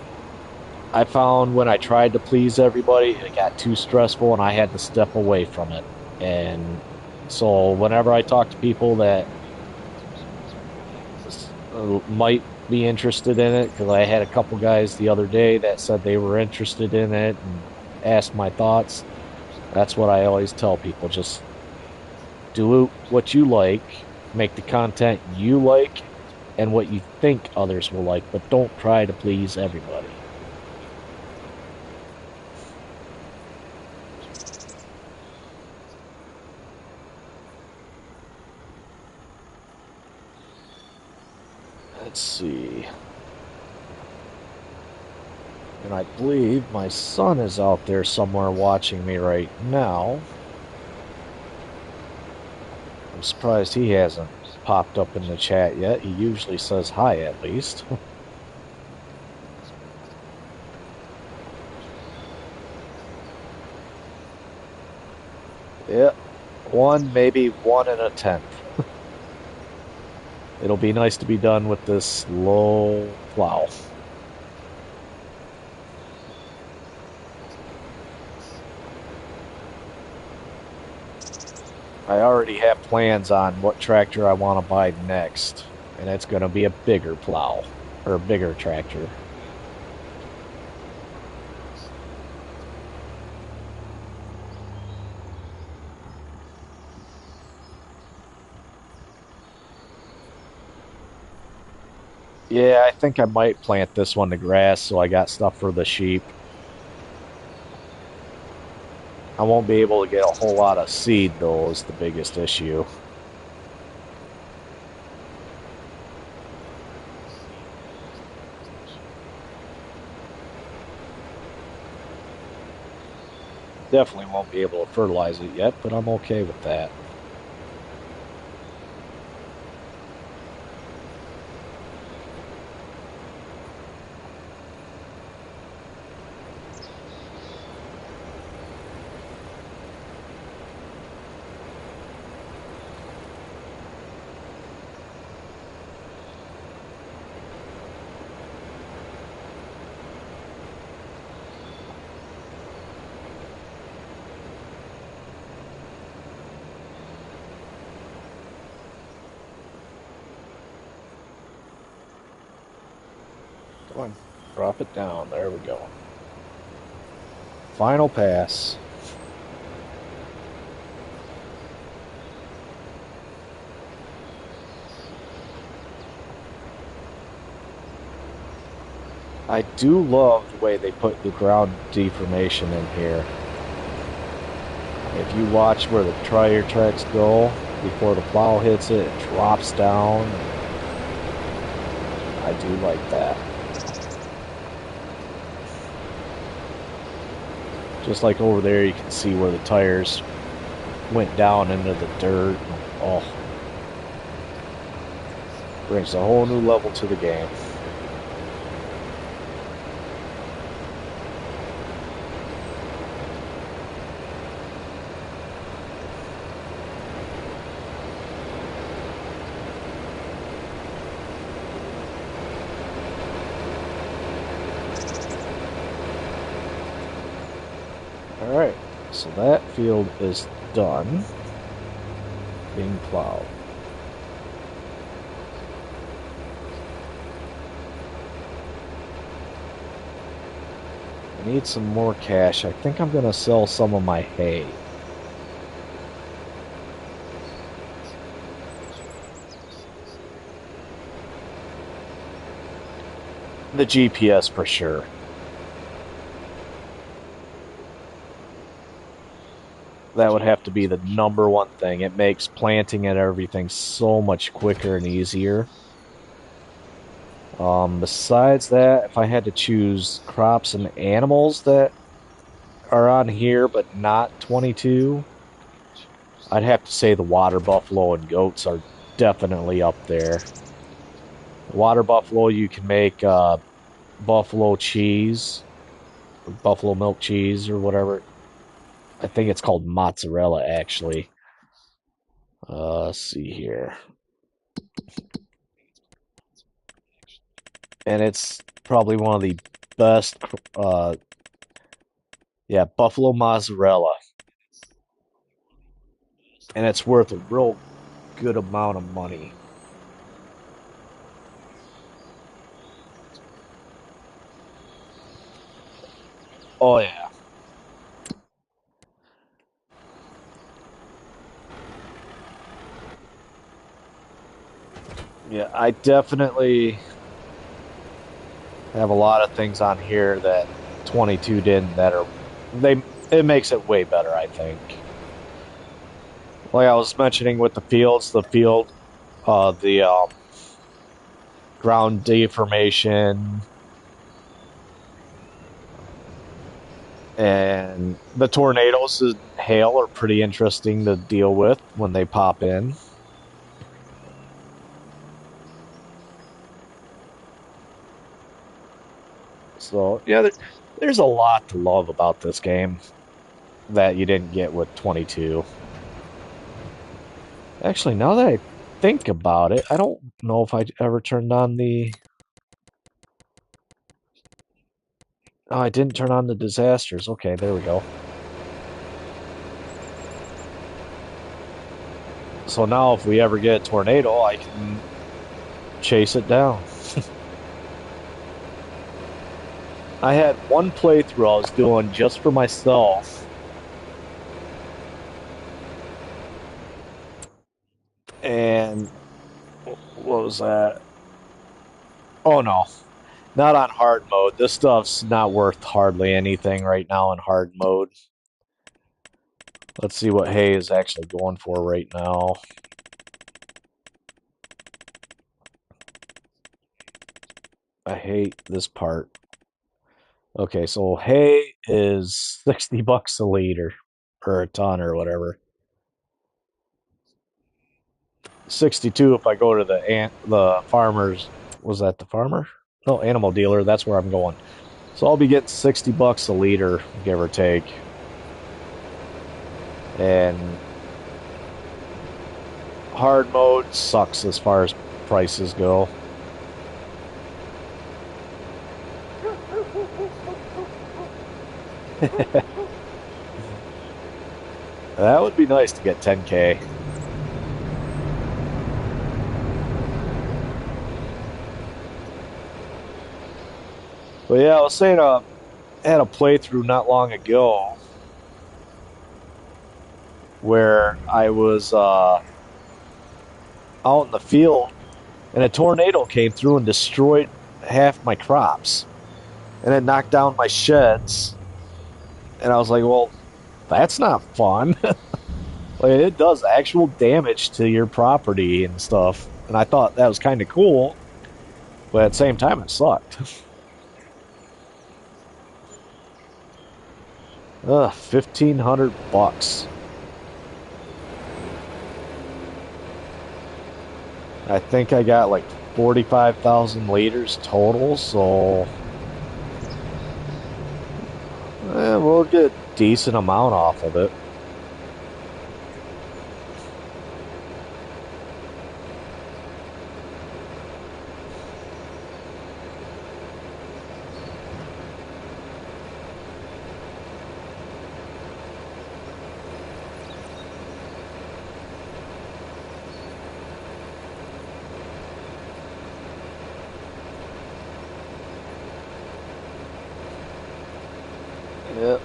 I found when I tried to please everybody, it got too stressful and I had to step away from it. And so whenever I talk to people that might be interested in it, because I had a couple guys the other day that said they were interested in it and asked my thoughts, that's what I always tell people. Just do what you like, make the content you like, and what you think others will like, but don't try to please everybody. let's see. And I believe my son is out there somewhere watching me right now. I'm surprised he hasn't popped up in the chat yet. He usually says hi at least. Yeah, maybe 1 1/10. It'll be nice to be done with this slow plow. I already have plans on what tractor I want to buy next, and it's going to be a bigger plow, or a bigger tractor. Yeah, I think I might plant this one to grass so I got stuff for the sheep. I won't be able to get a whole lot of seed, though, is the biggest issue. Definitely won't be able to fertilize it yet, but I'm okay with that. Come on, drop it down. There we go. Final pass. I do love the way they put the ground deformation in here. If you watch where the tire tracks go before the plow hits it, it drops down. I do like that. Just like over there, you can see where the tires went down into the dirt. Oh, brings a whole new level to the game. Alright, so that field is done being plowed. I need some more cash. I think I'm going to sell some of my hay. The GPS for sure. That would have to be the number one thing. It makes planting and everything so much quicker and easier. Besides that, if I had to choose crops and animals that are on here but not 22, I'd have to say the water buffalo and goats are definitely up there. Water buffalo, you can make buffalo cheese, or buffalo milk cheese, or whatever. I think it's called mozzarella, actually. Let's see here. And it's probably one of the best, yeah, buffalo mozzarella. And it's worth a real good amount of money. Oh, yeah. Yeah, I definitely have a lot of things on here that 22 didn't that are it makes it way better, I think. Like I was mentioning with the fields, the ground deformation, and the tornadoes and hail are pretty interesting to deal with when they pop in. So yeah, there's a lot to love about this game that you didn't get with 22. Actually, now that I think about it, I don't know if I ever turned on the. Oh, I didn't turn on the disasters. Okay, there we go. So now, if we ever get a tornado, I can chase it down. I had one playthrough I was doing just for myself, and what was that? Oh no, not on hard mode. This stuff's not worth hardly anything right now in hard mode. Let's see what hay is actually going for right now. I hate this part. Okay, so hay is 60 bucks a liter or a ton or whatever. 62 if I go to the farmer's. Was that the farmer? No, animal dealer. That's where I'm going. So I'll be getting 60 bucks a liter, give or take. And hard mode sucks as far as prices go. That would be nice to get 10K. But yeah, I was saying I had a playthrough not long ago where I was out in the field and a tornado came through and destroyed half my crops. And it knocked down my sheds. And I was like, well, that's not fun. Like, it does actual damage to your property and stuff. And I thought that was kind of cool. But at the same time, it sucked. 1,500 bucks. I think I got like 45,000 liters total, so we'll get a decent amount off of it. Yeah,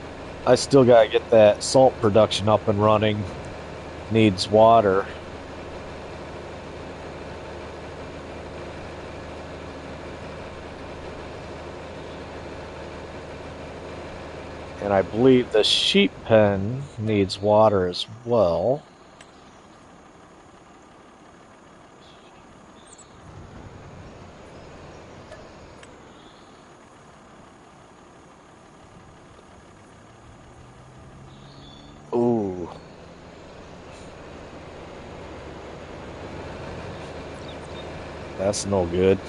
I still gotta get that salt production up and running. Needs water. And I believe the sheep pen needs water as well. Ooh. That's no good.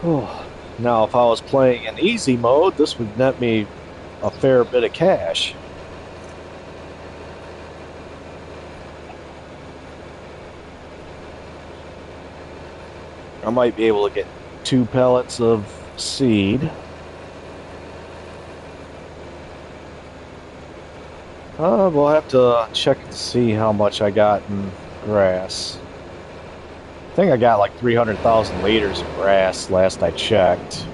Oh. Now, if I was playing in easy mode, this would net me a fair bit of cash. I might be able to get 2 pellets of seed. We'll have to check to see how much I got in grass. I think I got like 300,000 liters of grass last I checked.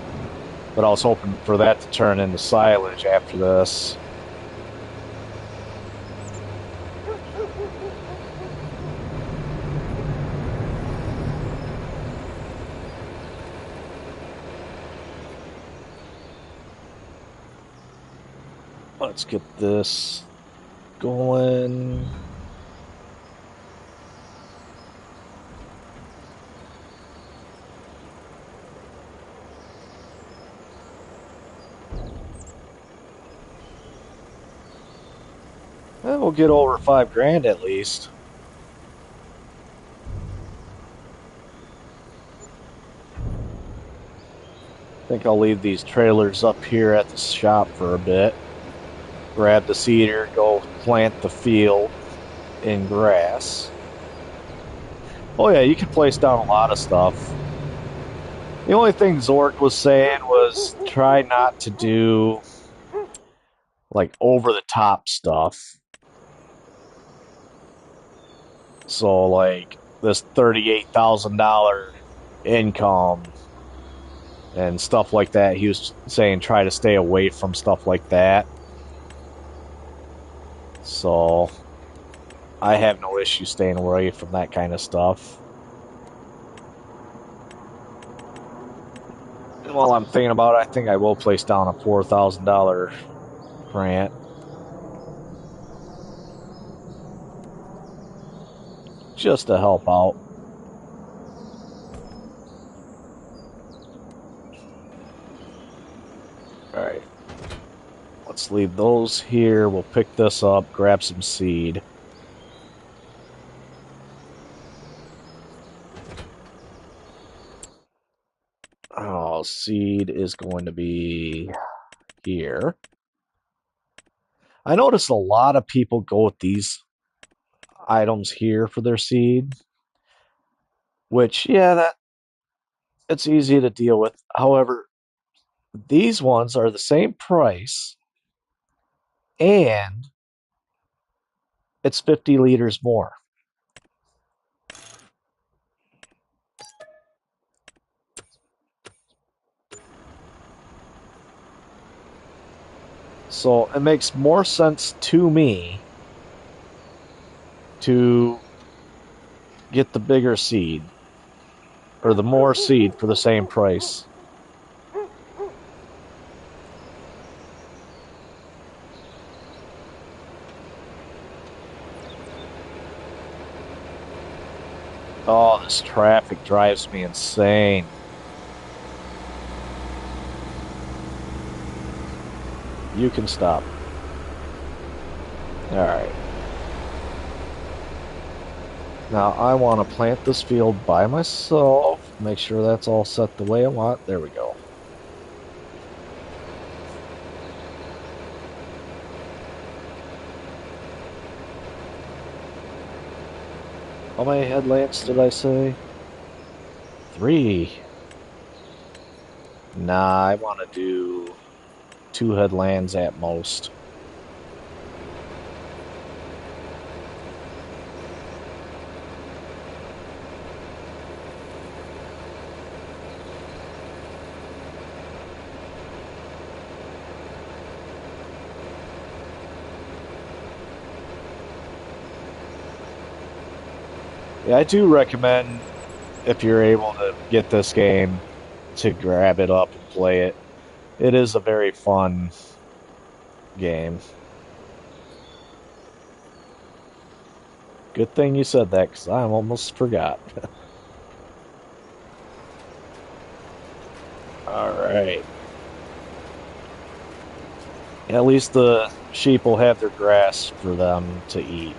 But I was hoping for that to turn into silage after this. Let's get this going. We'll get over $5,000 at least. I think I'll leave these trailers up here at the shop for a bit. Grab the seeder, go plant the field in grass. Oh yeah, you can place down a lot of stuff. The only thing Zork was saying was try not to do like over the top stuff. So like this $38,000 income and stuff like that. He was saying try to stay away from stuff like that. So I have no issue staying away from that kind of stuff. And while I'm thinking about it, I think I will place down a $4,000 grant. Just to help out. Alright. Let's leave those here. We'll pick this up, grab some seed. Oh, seed is going to be here. I noticed a lot of people go with these items here for their seed. Which, yeah, that it's easy to deal with. However, these ones are the same price and it's 50 liters more. So it makes more sense to me to get the bigger seed or the more seed for the same price. Oh, this traffic drives me insane. You can stop. Alright. Now I want to plant this field by myself. Make sure that's all set the way I want. There we go. How many headlamps did I say? 3. Nah, I want to do 2 headlands at most. Yeah, I do recommend, if you're able to get this game, to grab it up and play it. It is a very fun game. Good thing you said that, because I almost forgot. Alright. At least the sheep will have their grass for them to eat.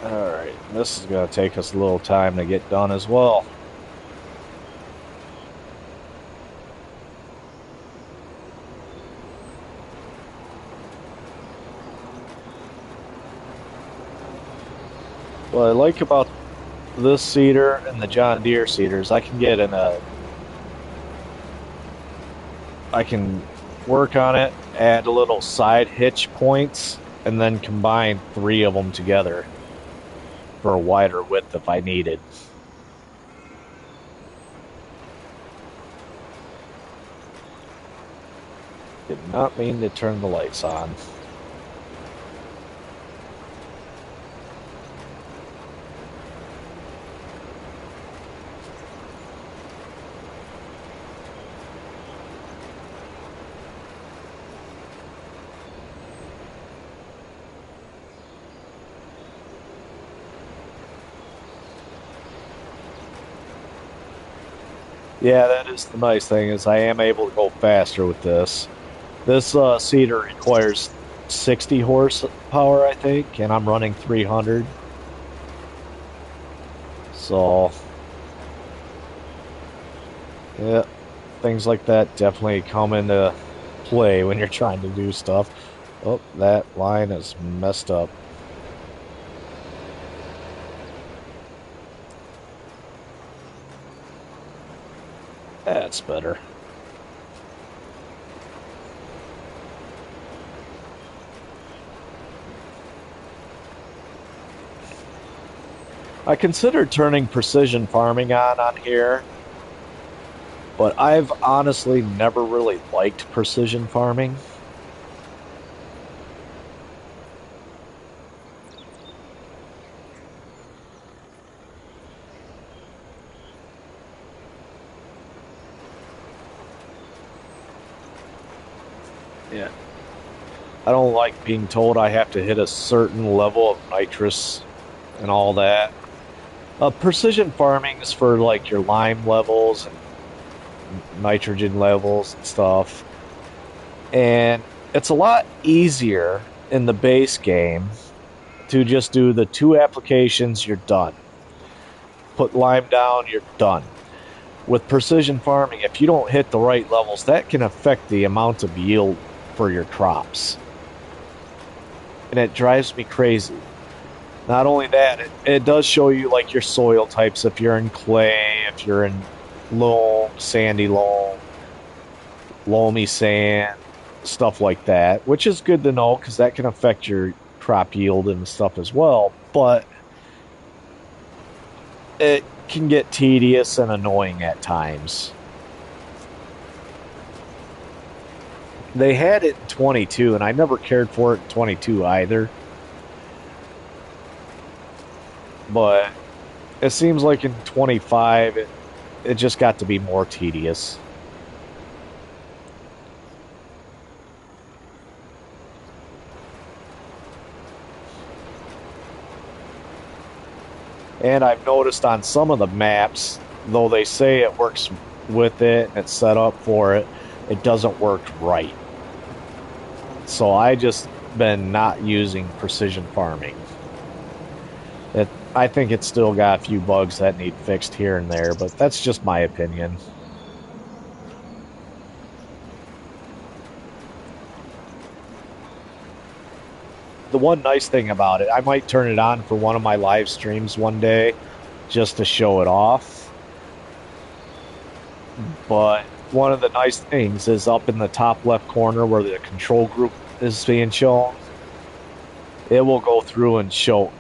Alright, this is going to take us a little time to get done as well. What I like about this seeder and the John Deere seeders, I can work on it, add a little side hitch points, and then combine 3 of them together for a wider width if I needed. Did not mean to turn the lights on. Yeah, that is the nice thing is I am able to go faster with this. This seeder requires 60 horsepower, I think, and I'm running 300. So, yeah, things like that definitely come into play when you're trying to do stuff. Oh, that line is messed up. That's better. I considered turning precision farming on here, but I've honestly never really liked precision farming. Yeah. I don't like being told I have to hit a certain level of nitrous and all that. Precision farming is for like your lime levels and nitrogen levels and stuff. And it's a lot easier in the base game to just do the 2 applications, you're done. Put lime down, you're done. With precision farming, if you don't hit the right levels, that can affect the amount of yield for your crops. And it drives me crazy. Not only that, it does show you like your soil types if you're in clay, if you're in loam, sandy loam, loamy sand, stuff like that, which is good to know because that can affect your crop yield and stuff as well. But it can get tedious and annoying at times. They had it in 22, and I never cared for it in 22 either. But it seems like in 25, it just got to be more tedious. And I've noticed on some of the maps, though they say it works with it and it's set up for it, it doesn't work right. So I just been not using precision farming. I think it's still got a few bugs that need fixed here and there, but that's just my opinion. The one nice thing about it, I might turn it on for one of my live streams one day just to show it off. But one of the nice things is up in the top left corner where the control group is being shown, it will go through and show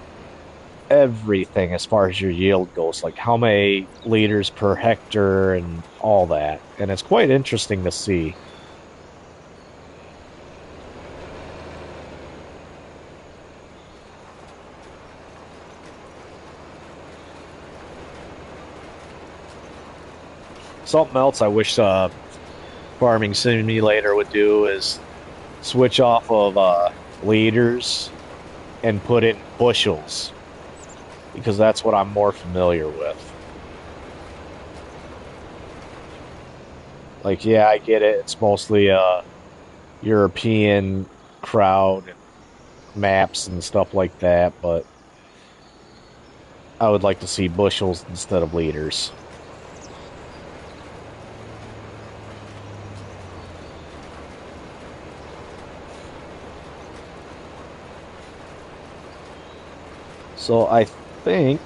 everything as far as your yield goes, like how many liters per hectare and all that. And it's quite interesting to see. Something else I wish Farming Simulator would do is switch off of liters and put in bushels, because that's what I'm more familiar with. Like, yeah, I get it. It's mostly a European crowd and maps and stuff like that, but I would like to see bushels instead of liters. So I think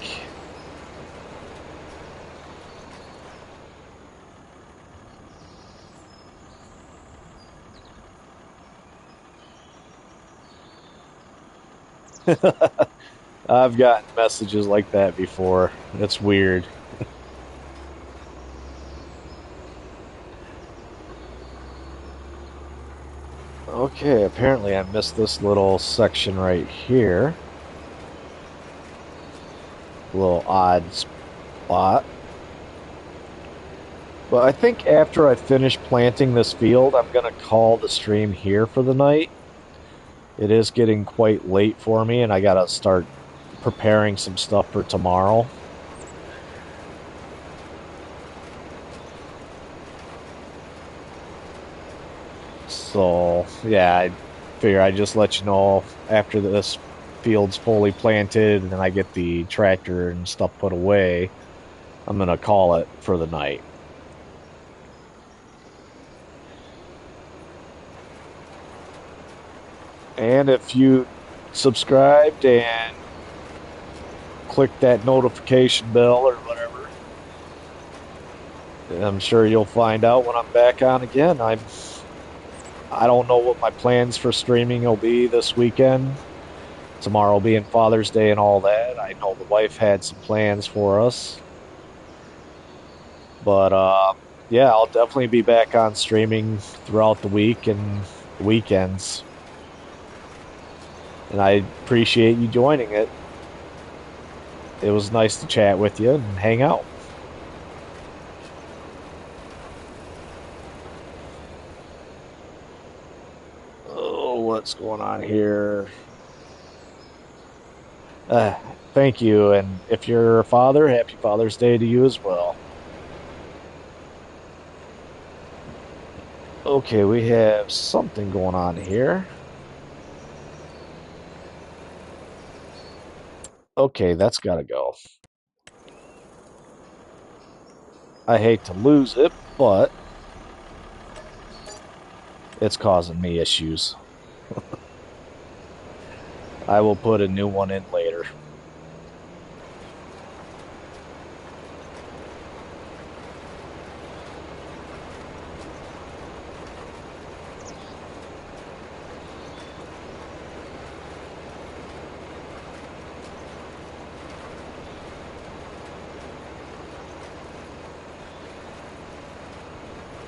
I've gotten messages like that before. It's weird. Okay, apparently I missed this little section right here. A little odd spot. But I think after I finish planting this field, I'm going to call the stream here for the night. It is getting quite late for me, and I got to start preparing some stuff for tomorrow. So, yeah, I figure I just let you know after this field's fully planted and then I get the tractor and stuff put away, I'm going to call it for the night. And if you subscribed and click that notification bell or whatever, I'm sure you'll find out when I'm back on again. I don't know what my plans for streaming will be this weekend. Tomorrow being Father's Day and all that. I know the wife had some plans for us. But yeah, I'll definitely be back on streaming throughout the week and the weekends. And I appreciate you joining it. It was nice to chat with you and hang out. Oh, what's going on here? Thank you. And if you're a father, happy Father's Day to you as well. Okay, we have something going on here. Okay, that's gotta go. I hate to lose it, but it's causing me issues. I will put a new one in later.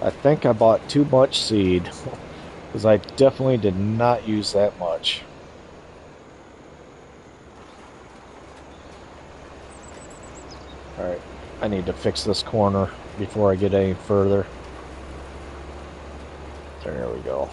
I think I bought too much seed because I definitely did not use that much. Alright, I need to fix this corner before I get any further. There we go.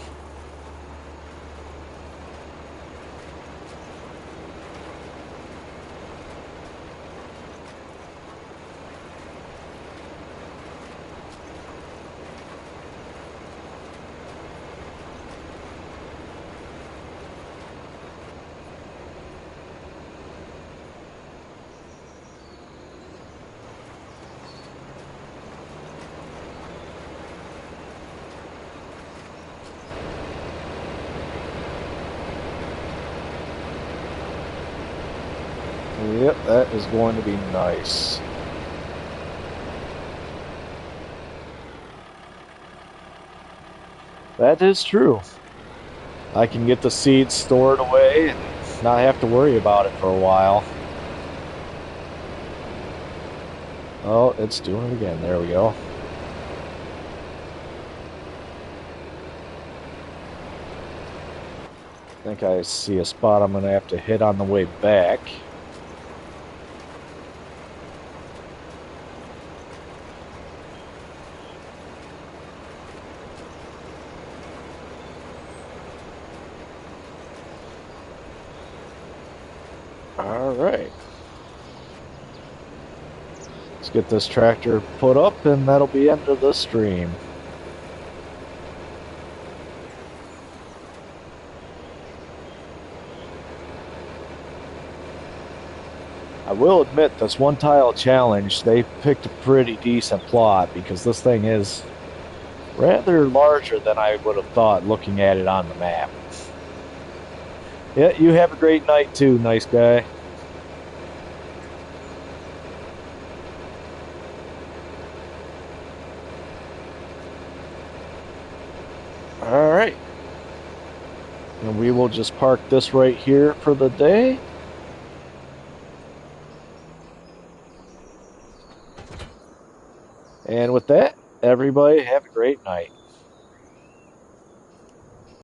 Yep, that is going to be nice. That is true. I can get the seeds stored away and not have to worry about it for a while. Oh, it's doing it again. There we go. I think I see a spot I'm going to have to hit on the way back. Alright. Let's get this tractor put up and that'll be end of the stream. I will admit, this one tile challenge, they picked a pretty decent plot because this thing is rather larger than I would have thought looking at it on the map. Yeah, you have a great night too, nice guy. Alright. And we will just park this right here for the day. And with that, everybody have a great night.